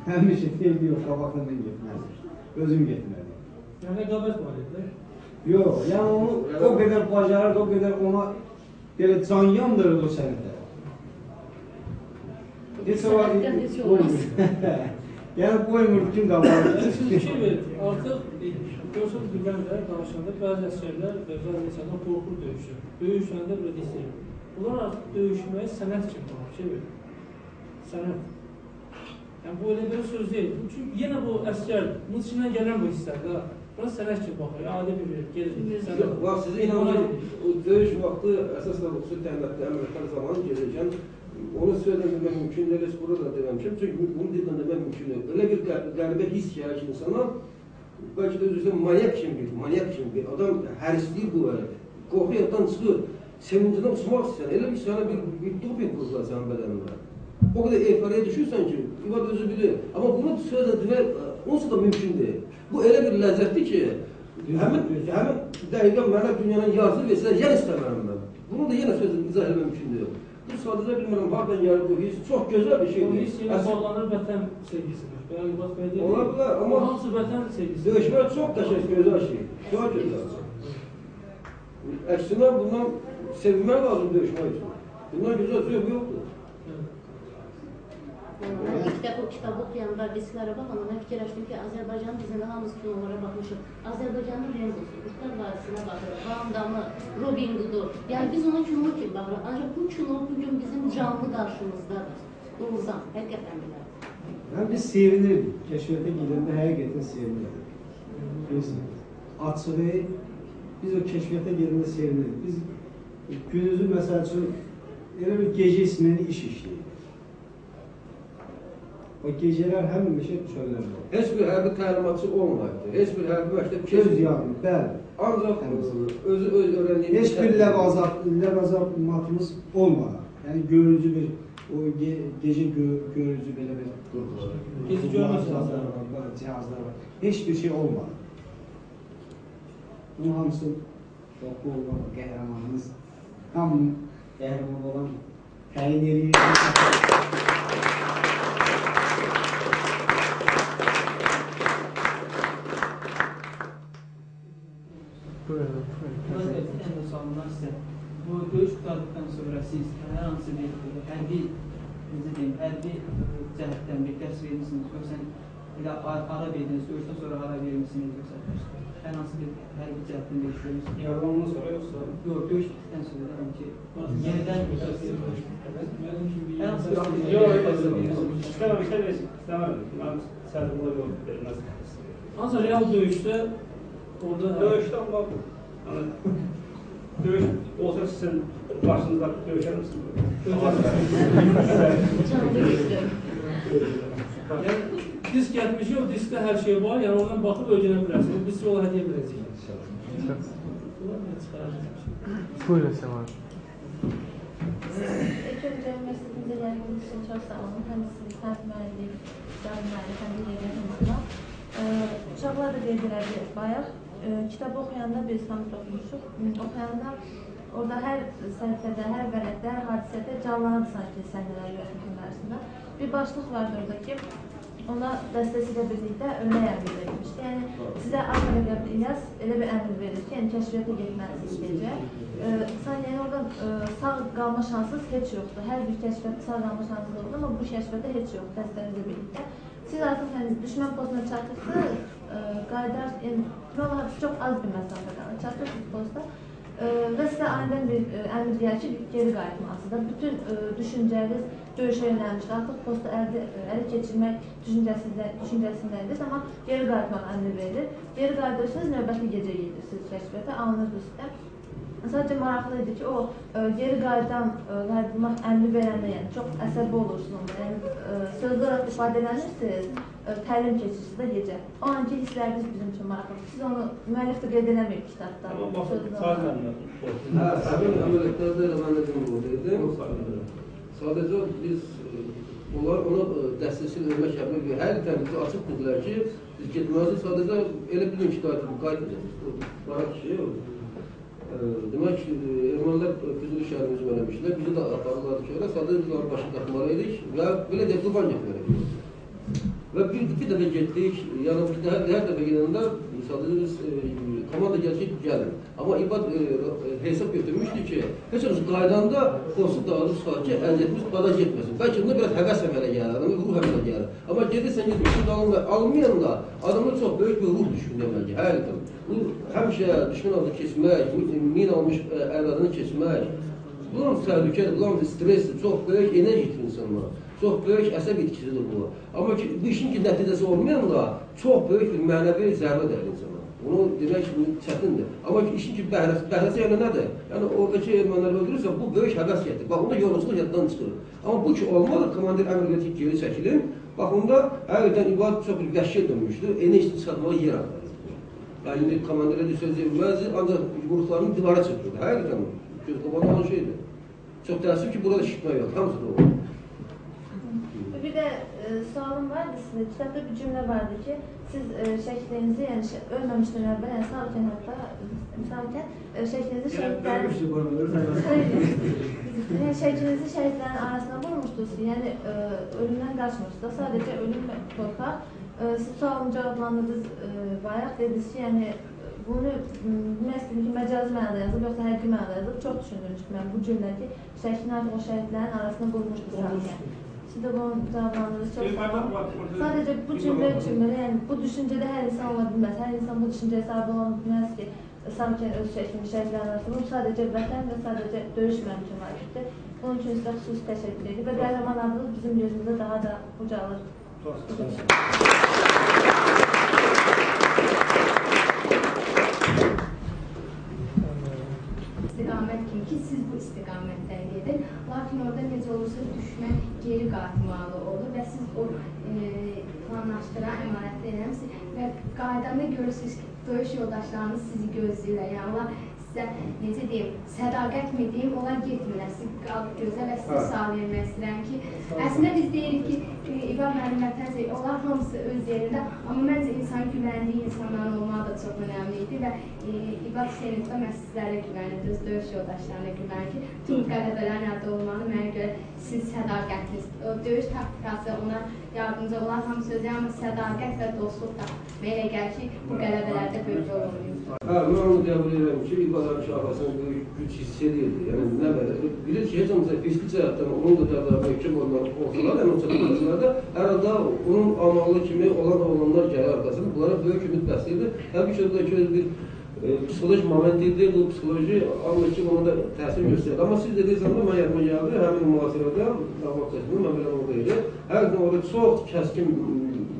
N: Həmişə deyildi, yox, qabaqdan mən getməzdim, özüm getmədim.
C: Yəni rəqabət var idi?
N: Yox, yəni onu o qədər bacarırdı, o qədər ona belə can yandırırdı o sənətə. Heç var qoymur. Yəni qoymur kim qabağa.
C: Siz fikir verin, artıq görsünüz bilgəndə danışanda bəzi əsərlər və bəzi insanlar qorxur döyüşür. Döyüşəndə belə deyir. Bunlar artıq döyüşməyə sənət kimi var, fikir verin. Sənət. Yəni bu elə bir söz deyil. Çünki yenə bu əskər, bunun içindən gələn bu hisslərdə, buna sənət kimi baxır, adi bir gelir.
E: Bax, sizə inanın, o döyüş vaxtı əsasla xüsusi təminatlı əməliyyatlar zamanı gəlirkən, onu söylədən demək mümkün deyil, burada da deməmişəm, çünki bunu dildən demək mümkün deyil. Öyle bir qəribə his gəlir ki, insana, bəlkə də özü manyak kimi bir adam hərisliyir bu vələ. Qorxu yaddan çıxır, sevincindən uçmaq istəyən, elə bir sənə bir doping qurdular sənin bədənində. O qədər eyfariyə düşürsən ki, İvad özü bilir. Amma bunu söylədən demək, onsuz da mümkün deyil. Bu elə bir ləzzətdir ki, həmin dəqiqə mənə dünyanın yazını versələr, yenə istəmərəm mən. Bunu da yenə sözlə izah etmək mümkün deyil. Bu sadəcə bilmirəm, hardan gəlir bu his, çox gözəl bir şeydir.
C: O his yenə bağlanır vətən sevgisidir.
E: Ola bilər, amma
C: hamısı vətən sevgisidir.
E: Döyüşmək çox qəşəng, gözəl şey. Çox gözəl. Əksinə bundan sevinmək lazım döyüşmək üçün. Bundan gözəl zövq yoxdur.
D: Mən ilk kitabı oxuyanda risklərə baxanda mən fikirləşdim ki, Azərbaycanın bizimlə hamısı filmlara baxmışıq. Azərbaycanın Remzosu, Qurtlar Vadisine baxırıq, Van Damme, Robin Hood'u. Yəni biz ona kino kimi baxırıq. Ancaq bu kino bugün bizim canlı qarşımızdadır. Doğrudan, həqiqətən bilərdik.
N: Yəni biz sevinirdik. Kəşfiyyata gedəndə həqiqətən sevinirdik. Biz açığı, biz o kəşfiyyata gedəndə sevinirdik. Biz günüzü məsəl üçün elə bir gecə ismini iş işləyirdik. O gecələr həmişə çöllər var.
E: Heç bir hərbi təlimatçı olmayıbdır. Heç bir hərbi məktəb
N: Göz yanı, bəli.
E: Ancaq özü öyrəndiyimiz...
N: Heç bir ləvazamatımız olmadı. Yəni görücü bir, o gecə görücü belə bir qurulur.
C: Gecə görmüş
N: cihazlar var. Heç bir şey olmadı. Bunun hamısı çoxlu olan qəhrəmanımız, hamının qəhrəman olan təyin eləyir.
O: Ən sonundan sizə, bu döyüş qutardıqdan sonra siz hər hansı bir hərbi cəhətdən bir dərs vermişsiniz, yoxsa elə ara verdiniz, döyüşdən sonra ara vermişsiniz, yoxsa hər hansı bir hərbi cəhətdən bir iş görmüşsünüz?
C: Yaralandan sonra yoxsa?
O: Yox, döyüş bitdikdən sonra deyirəm ki, yenidən bir dərs vermişsiniz. Hər hansı bir
F: İstəmədim. Mən sədrində yox, verməz.
C: Ancaq real döyüşdə
F: Döyüşdə amma döyüş olsa sizin başınızda döyüşər misiniz?
C: Yəni disk getmişik, o diskdə hər şey var, yəni oradan baxıb öyrənə bilərsiniz. Biz size ola hədiyyə biləcəyik.
H: Buyurun Səman.
J: İlk öncə üniversitemizə gəldiyiniz üçün çox sağ olun. Həm siz, həm müəllim, həm də yerinizdə. Uşaqlar da deyirlərdi bayaq. Kitabı oxuyanda biz hamı oxumuşuq. Oxuyanda orada hər səhifədə, hər vərəqdə, hər hadisədə canlanır sanki səhnələr yönetmə arasında. Bir başlıq vardı orada ki, ona dəstəsilə birlikdə örnək əmr verilmişdi. Yəni sizə Ağdərəqəb İlyas elə bir əmr verir ki, yəni kəşfiyyata getməlisiniz gecə. Sanki yəni orada sağ qalma şansınız heç yoxdur. Hər bir kəşfiyyatda sağ qalma şansınız olur, amma bu kəşfiyyata heç yoxdur dəstənizlə birlikdə. Siz artıq düşmən postuna çatırsınız, qaydar, çox az bir məsafədən çatırsınız posta və sizə anidən bir əmr deyər ki, geri qayıtmalısınız. Bütün düşüncəniz döyüşə yönəlmişdir. Artıq posta ələ keçirmək düşüncəsindəydiniz, amma geri qayıtmaq əmri verilir. Geri qayıdırsınız, növbəti gecə gedirsiniz kəşfiyyata, alınır bu sizdə. Sadəcə maraqlı idi ki, o geri qayıdan qayıdılmaq əmri verəndə, yəni çox əsəbi olursunuz, yəni sözlər olaraq ifadə elənirsiniz, təlim keçirsiniz də gecə. O anki hissləriniz bizim üçün maraqlıdır. Siz onu müəllif də qeyd eləməyib kitabda.
F: Amma baxın, sadəcə
E: həmin əməliyyatlarda elə mən də bunu oldu. Sadəcə biz onlar ona dəstəsini vermək şərtlə hər tərəfdə açıq dedilər ki, biz getməliyiz. Sadəcə elə bilin ki, qayıtacaq. Barak şey oldu. Demək ki, ermənilər Füzuli şəhərimizi vermişdilər. Bizi də aparırlardı ki, sadəcə biz onları başa taxmalıydık və belə deyək, qurban getməliydik. Və bir dəfə getdik, yəni hər dəfə gedəndə sadəcə biz komanda gələcək, gəlin. Amma İbad hesab götürmüşdü ki, heç olsun qaydanda konsul dağılır çıxar ki, əziyyətimiz bada getməsin. Bəlkə bunda biraz həvəs əmələ gəlir, adamın ruh əmələ gəlir. Amma gedirsən, gitmişsin, alınmayan da adamın çox böyük bir ruh düşkün deməli, həqiqətən. Bu, həmişə düşkün adı keçmək, min almış ərladını keçmək, bunun təhlükədir, bunun stressdir, çox böyük enerji itir insanlar. Çox böyük əsəb itkisidir bu. Amma ki, bu işin ki, nəticəsi olmayan da çox böyük bir mənəvi zərbə dəyir insana. Onu demək çətindir. Amma ki, işin ki, bəhrəsi yəni nədir? Yəni, oradakı ermənləri öldürürsə, bu böyük həvəs gətir. Bax, onda yolculuk yaddan çıxır. Amma bu ki, olmalı, komandir əmr verir ki, geri çəkilim. Bax, onda həqiqətən İbad çox bir vəhşiyə dönmüşdür. Enerjisini çıxartmağa yer axtarır. Yəni, indi komandirə düşəcək bilməzdir, ancaq yumruqlarını divara çəkirdi. Həqiqətən, göz qabanı olan şeydir. Çox təəssüf ki, burada şişmək yox, hamısı da olur.
D: Bir də sualım vardı sizə. Kitabda bir cümlə vardı ki, siz şəklinizi, yəni ölməmişdən əvvəl, yəni sağlıkən şəklinizi şəhidlərin arasına vurmuşdunuz ki, yəni ölümdən qaçmışsınız. Sadəcə ölüm qorxaq. Siz sualını cavablandırdınız bayaq, dediniz ki, yəni bunu demək istəyim ki, məcazi mənada yazıb, yoxsa həqiqi mənada yazıb, çox düşündürmüşdüm mən bu cümlə ki, şəklini artıq o şəhidlərin arasına vurmuşdunuz. Siz də bunu cavablandınız, çox sağ olun. Sadəcə bu cümlə, yəni bu düşüncədə hər insan ola bilməz, hər insan bu düşüncəyə sahib ola bilməz ki, sanki öz şəklini şəhidlərin arasında, bu sadəcə vətən və sadəcə döyüş məmkin vacibdir. Bunun üçün sizə xüsusi təşəkkür edir və qəhrəman adınız bizim gözümüzdə daha da ucalır.
M: İstiqamət kimi ki, siz bu istiqamətdən gedin. Lakin orada necə olursa düşmən geri qalxmalı olur və siz o planlaşdıran əmanətdə eləmişsiniz və qaydanda görürsünüz ki, döyüş yoldaşlarınız sizi gözləyirlər. Yəni, onlar sizə, necə deyim, sədaqət mi deyim, onlar getmirlər, siz qalıb gözlə və sizi sağlayamək istəyirəm ki, əslində biz deyirik ki, İbad mənim vətənsə, onlar hamısı öz yerində, amma məncə insan güvəndiyi insanların olmağı da çox önəmli idi və İbad Hüseynovda mən sizlərə güvənirdim, öz döyüş yoldaşlarına güvənir ki, tüm qələbələrin əldə olmalı, mənə görə sizin sədaqətiniz, döyüş taktikası ona yardımcı olan hamısı özü, amma sədaqət və dostluq da mənə gəlir ki, bu qələbələrdə böyük rol oynayır.
E: Mən onu qəbul edirəm ki, İbadın ki, arasında güc hiss edirdi. Yəni, nə qədər, bilir ki, heç olmasa fiziki cəhətdən onun qədər də məhkəm olsalar, ən çatılmasılarda, hər halda onun amalı kimi olanlar gəlir arqasında, bunlara böyük ümid bəsləyirdi. Təbii ki, o bir psixoloji moment idi, bu psixoloji anla ki, ona da təsir göstərdi. Amma siz dediğiniz zaman mən yadıma gəldi, həmin mühasirədə, dağmaq təşkili, mən belə orada idi. Hər gün orada çox kəskin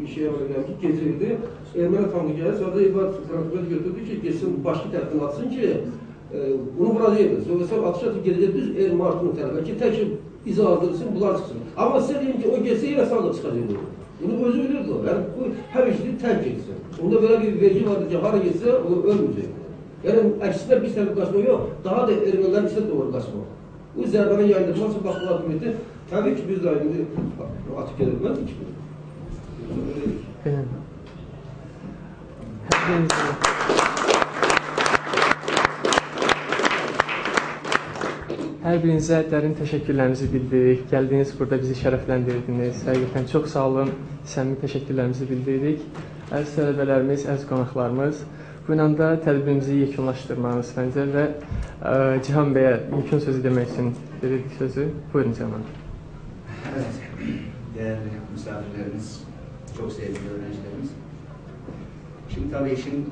E: bir şey var ki, gecirdi. Erməni tankı gəlir, sonra da İbad transport götürdü ki, geçsin başqa tərəfdən atsın ki, bunu vuracaqdır. Sonra atış atıb gedəcək düz Erməni artığının tərəfə ki, tək izah aldırsın, bunlar çıxsın. Amma sizə deyim ki, o geçsə yenə sağda çıxacaq. Bunu özü bilirdi o. Yəni, bu hər işini tərk etsin. Onda belə bir vergi vardır ki, hara geçsə, o ölməyəcək. Yəni, əksinə bir tərəf qaçmaq yox, daha da ermənilərin içində doğru qaçmaq. Bu zərbəni yayındırmaq üçün baxılan hakimiyyəti, təbii ki, biz də indi açıq edilməz ki.
H: Hər birinizə dərin təşəkkürlərimizi bildiririk. Gəldiniz, burada bizi şərəfləndirdiniz. Həqiqətən çox sağ olun. Səmimi təşəkkürlərimizi bildiririk. Əziz tələbələrimiz, əziz qonaqlarımız, bu ilə də tədbirimizi yekunlaşdırmağınız məncə və Cihan bəyə yekun sözü demək üçün verirdik sözü. Buyurun Cihan.
G: Evet, değerli misafirlerimiz, çok sevgili öğrencilerimiz. Şimdi tabii işin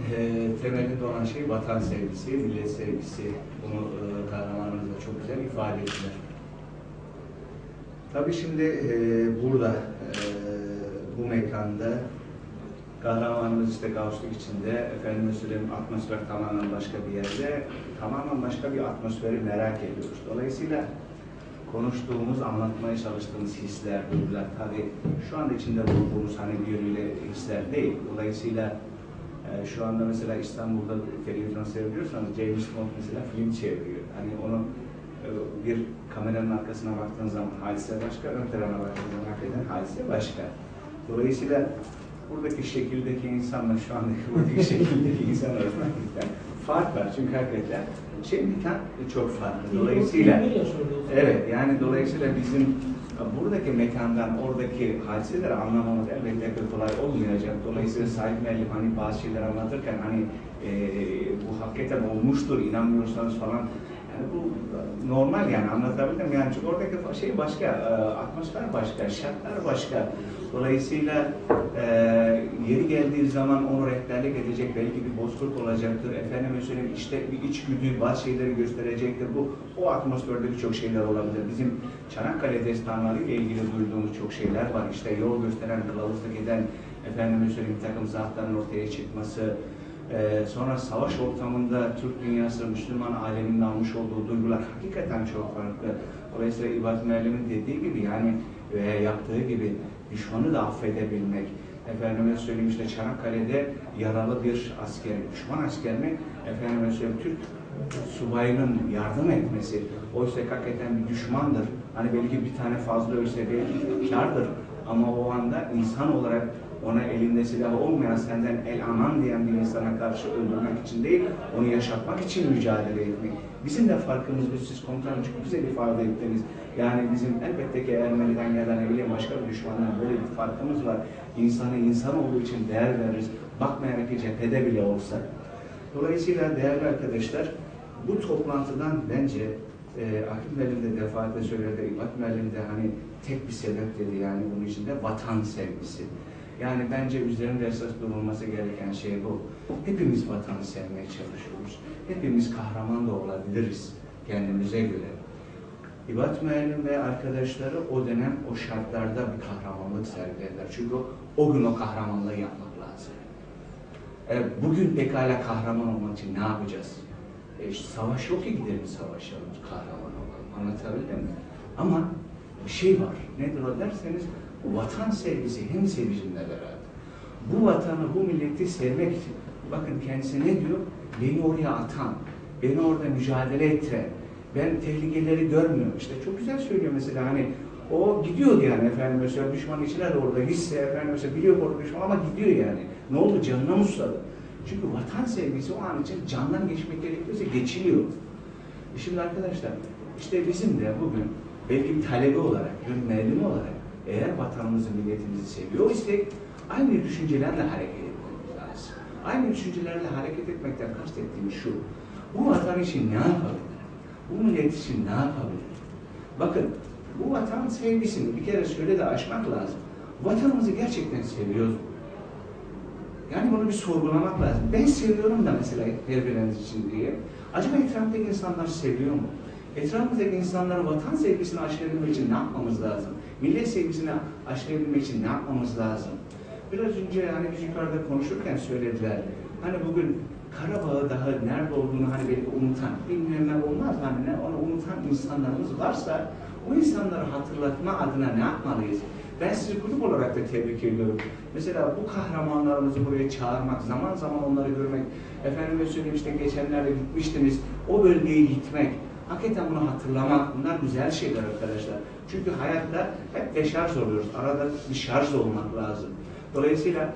G: temelinde olan şey vatan sevgisi, millet sevgisi. Bunu kahramanımız da çok güzel ifade ettiler. Tabii şimdi burada, bu mekanda kahramanımız işte gavşluk içinde, efendime söyleyeyim atmosfer tamamen başka bir yerde, tamamen başka bir atmosferi merak ediyoruz. Dolayısıyla konuştuğumuz, anlatmaya çalıştığımız hisler, duygular tabii şu anda içinde bulunduğumuz hani bir yönüyle hisler değil. Dolayısıyla şu anda mesela İstanbul'da televizyon seyrediyorsanız James Bond mesela film çeviriyor. Hani onu bir kameranın arkasına baktığın zaman hadise başka, ön tarafa baktığın zaman hakikaten hadise başka. Dolayısıyla buradaki şekildeki insanla şu andaki buradaki şekildeki insan arasında fark var. Çünkü hakikaten mekan çok farklı. Dolayısıyla evet, yani dolayısıyla bizim buradaki mekandan oradaki hadiseleri anlamamız elbette kolay olmayacak. Dolayısıyla Said Müellim hani bazı şeyler anlatırken hani bu hakikaten olmuştur, inanmıyorsanız falan, yani bu normal, yani anlatabildim yani, çünkü oradaki şey başka, atmosfer başka, şartlar başka. Dolayısıyla yeri geldiği zaman onu rehberlik edecek belki bir bozkurt olacaktır. Efendime söyleyeyim, işte bir içgüdü bazı şeyleri gösterecektir. O atmosferde birçok şeyler olabilir. Bizim Çanakkale destanları ile ilgili duyduğumuz çok şeyler var. İşte yol gösteren, kılavuzluk eden, efendime söyleyeyim bir takım zaafların ortaya çıkması, sonra savaş ortamında Türk dünyası, Müslüman aleminin almış olduğu duygular hakikaten çok farklı. Dolayısıyla İbad Müellim'in dediği gibi, yani veya yaptığı gibi düşmanı da affedebilmek. Efendime söyleyeyim, işte Çanakkale'de yaralı bir asker, düşman askerini efendime söyleyeyim Türk subayının yardım etmesi. Oysa hakikaten bir düşmandır. Hani belki bir tane fazla ölse belki kârdır. Ama o anda insan olarak ona elinde silah olmayan, senden el aman diyen bir insana karşı öldürmek için değil, onu yaşatmak için mücadele etmek. Bizim de farkımız bu, siz komutanım çok güzel ifade ettiniz. Yani bizim elbette ki Ermeni'den gelen evliya başka bir düşmandan böyle bir farkımız var. İnsanı insan olduğu için değer veririz. Bakmayarak ki cephede bile olsa. Dolayısıyla değerli arkadaşlar, bu toplantıdan bence Akif Müellim de defaatle söyledi, İbad Müellim de hani tek bir sebep dedi, yani bunun içinde vatan sevgisi. Yani bence üzerinde esas durulması gereken şey bu. Hepimiz vatanı sevmeye çalışıyoruz. Hepimiz kahraman da olabiliriz kendimize göre. İbad Müellim ve arkadaşları o dönem o şartlarda bir kahramanlık sergilediler. Çünkü o gün o kahramanlığı yapmak lazım. Bugün pekala kahraman olmak için ne yapacağız? Savaş yok ki gidelim savaşalım, kahraman olalım. Anlatabildim mi? Ama bir şey var. Nedir o derseniz, vatan sevgisi hem sevgiyle beraber. Bu vatanı, bu milleti sevmek için, bakın kendisi ne diyor? Beni oraya atan, beni orada mücadele ettiren, ben tehlikeleri görmüyorum. İşte çok güzel söylüyor mesela, hani o gidiyordu yani efendim mesela düşmanın içine de orada hisse efendim mesela biliyor orada düşman ama gidiyor yani. Ne oldu? Canına musladı. Çünkü vatan sevgisi o an için candan geçmek gerekiyorsa geçiliyor. Şimdi arkadaşlar, işte bizim de bugün belki bir talebi olarak, bir müellim olarak eğer vatanımızı, milletimizi seviyor isek aynı düşüncelerle hareket etmemiz lazım. Aynı düşüncelerle hareket etmekten kastettiğim şu, bu vatan için ne yapabilir? Bu millet için ne yapabilir? Bakın, bu vatan sevgisini bir kere şöyle de aşmak lazım. Vatanımızı gerçekten seviyoruz mu? Yani bunu bir sorgulamak lazım. Ben seviyorum da mesela her biriniz için diye. Acaba etraftaki insanlar seviyor mu? Etrafımızdaki insanların vatan sevgisini aşılayabilmek için ne yapmamız lazım? Millet sevgisini aşılayabilmek için ne yapmamız lazım? Biraz önce yani biz yukarıda konuşurken söylediler. Hani bugün Karabağ'ı daha nerede olduğunu hani belki unutan, bilmeyenler olmaz hani ne, onu unutan insanlarımız varsa o insanları hatırlatma adına ne yapmalıyız? Ben sizi kulüp olarak da tebrik ediyorum. Mesela bu kahramanlarımızı buraya çağırmak, zaman zaman onları görmek, efendime söyleyeyim işte geçenlerde gitmiştiniz, o bölgeye gitmek, hakikaten bunu hatırlamak, bunlar güzel şeyler arkadaşlar. Çünkü hayatta hep deşarj oluyoruz, arada bir şarj olmak lazım. Dolayısıyla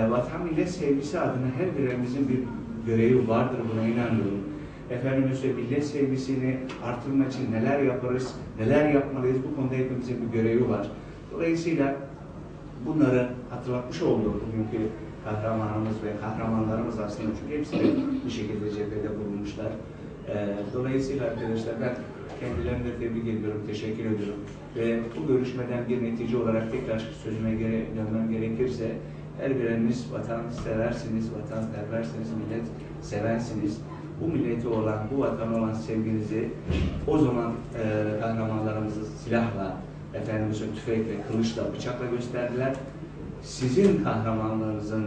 G: vatan millet sevgisi adına her birimizin bir görevi vardır, buna inanıyorum. Efendim mesela millet sevgisini artırmak için neler yaparız, neler yapmalıyız, bu konuda hepimizin bir görevi var. Dolayısıyla bunları hatırlatmış olduk bugünkü kahramanımız ve kahramanlarımız aslında, çünkü hepsi de bir şekilde cephede bulunmuşlar. Dolayısıyla arkadaşlar ben kendilerini de tebrik ediyorum, teşekkür ediyorum. Ve bu görüşmeden bir netice olarak tekrar sözüme dönmem gerekirse, her biriniz vatan seversiniz, vatanperversiniz, millet sevensiniz. Bu millete olan, bu vatana olan sevginizi o zaman kahramanlarımızı silahla, efendim tüfekle, kılıçla, bıçakla gösterdiler. Sizin kahramanlarınızın,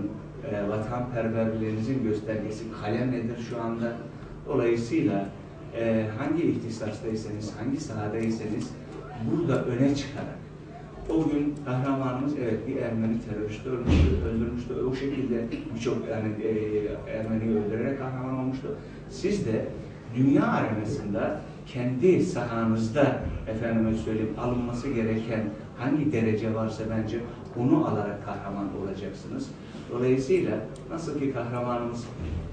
G: vatanperverliğinizin göstergesi kalem nedir şu anda? Dolayısıyla hangi ihtisastaysanız, hangi sahadaysanız burada öne çıkarak, o gün kahramanımız evet bir Ermeni teröristi öldürmüştü. O şekilde birçok yani Ermeni'yi öldürerek kahraman olmuştu. Siz de dünya arenasında kendi sahanızda efendime söyleyeyim alınması gereken hangi derece varsa bence onu alarak kahraman olacaksınız. Dolayısıyla nasıl ki kahramanımız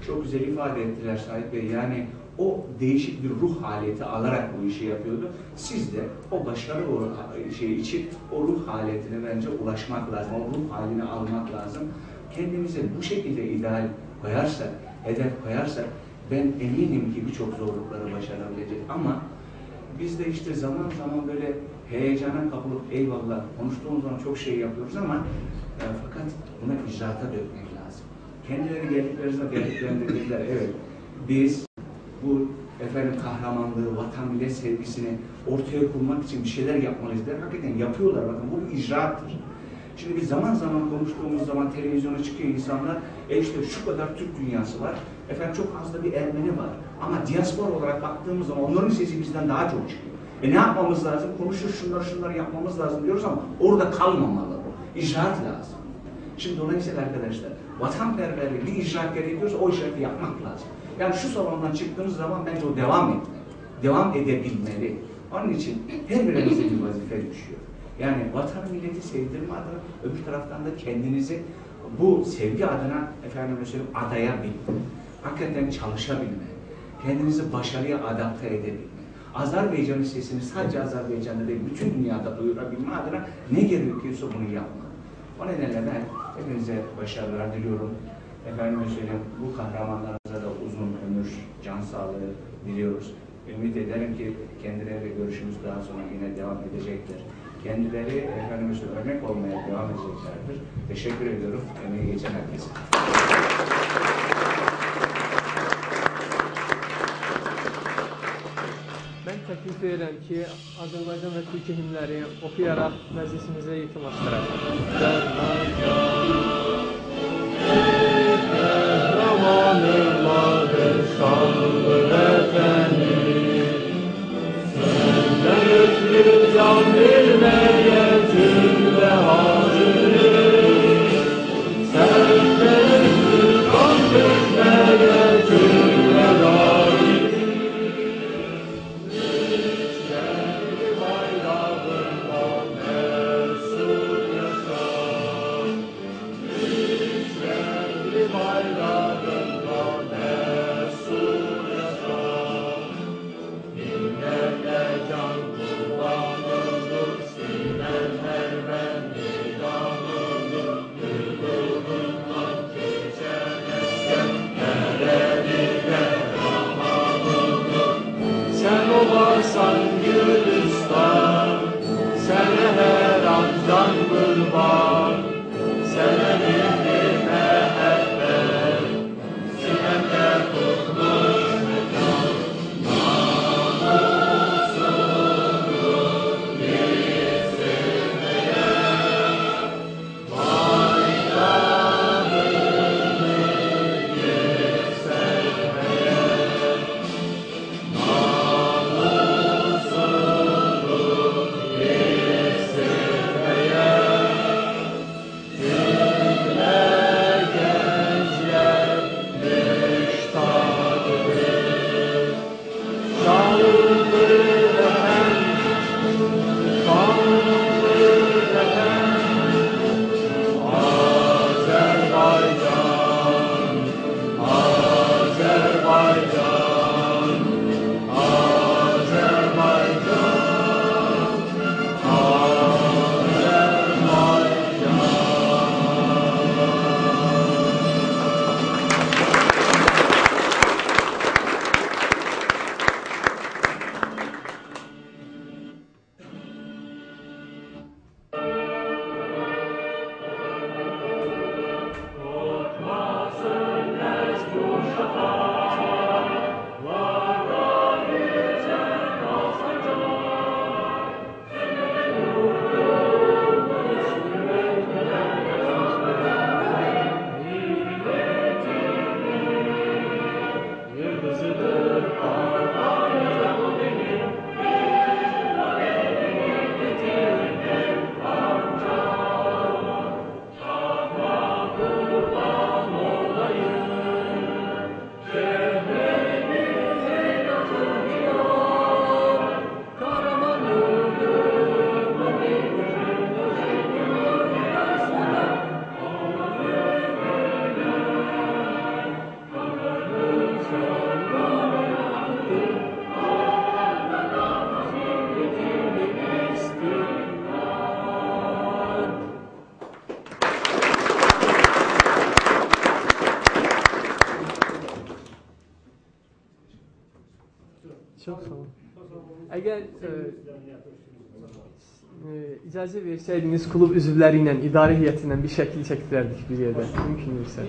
G: çok güzel ifade ettiler Sait Bey, yani o değişik bir ruh haleti alarak bu işi yapıyordu. Siz de o başarılı şey için o ruh haletine bence ulaşmak lazım. O ruh halini almak lazım. Kendimize bu şekilde ideal koyarsak, hedef koyarsak ben eminim ki birçok zorlukları başarabilecek. Ama biz de işte zaman zaman böyle heyecana kapılıp eyvallah konuştuğumuz zaman çok şey yapıyoruz ama fakat buna icraata dökmek lazım. Kendileri geldiklerinde dediler evet biz bu efendim kahramanlığı, vatan millet sevgisini ortaya kurmak için bir şeyler yapmalıyız der. Hakikaten yapıyorlar, bakın bu icraattır. Şimdi biz zaman zaman konuştuğumuz zaman televizyona çıkıyor insanlar, işte şu kadar Türk dünyası var, efendim çok az da bir Ermeni var. Ama diaspora olarak baktığımız zaman onların sesi bizden daha çok çıkıyor. Ne yapmamız lazım? Konuşur şunları yapmamız lazım diyoruz ama orada kalmamalı. İcraat lazım. Şimdi dolayısıyla arkadaşlar, vatanperverlik bir icraat gerekiyorsa o icraatı yapmak lazım. Yani şu salondan çıktığımız zaman bence o devam etmeli. Devam edebilmeli. Onun için her birimize bir vazife düşüyor. Yani vatan milleti sevdirme adına, öbür taraftan da kendinizi bu sevgi adına efendim söyleyeyim adayabilme. Hakikaten çalışabilme. Kendinizi başarıya adapte edebilme. Azerbaycan'ın sesini sadece Azerbaycan'da değil, bütün dünyada duyurabilme adına ne gerekiyorsa bunu yapmak. O nedenle ben hepinize başarılar diliyorum. Efendime söyleyeyim, bu kahramanlarımıza da uzun ömür, can sağlığı diliyoruz. Ümit ederim ki kendileriyle görüşümüz daha sonra yine devam edecektir. Kendileri efendime söyleyeyim, örnek olmaya devam edeceklerdir. Teşekkür ediyorum. Emeği geçen herkese.
H: Ben təklif edirəm ki, Azərbaycan və Türkiyə himnləri oxuyaraq məclisimizə yekunlaşdıraq.
A: Kahramanırlar şanlı vətəni, səndən ötürü can verməyə cümlə hazırıq. Səndən ötürü can verməyə cümlə razıyıq. Can kurbanıdır sinek.
H: Çox sağ olun. Əgər icazə versəydiniz, klub üzvləri ilə, idarə heyəti ilə bir şəkil çəkdirərdik bir yerdə. Mümkün deyilsə.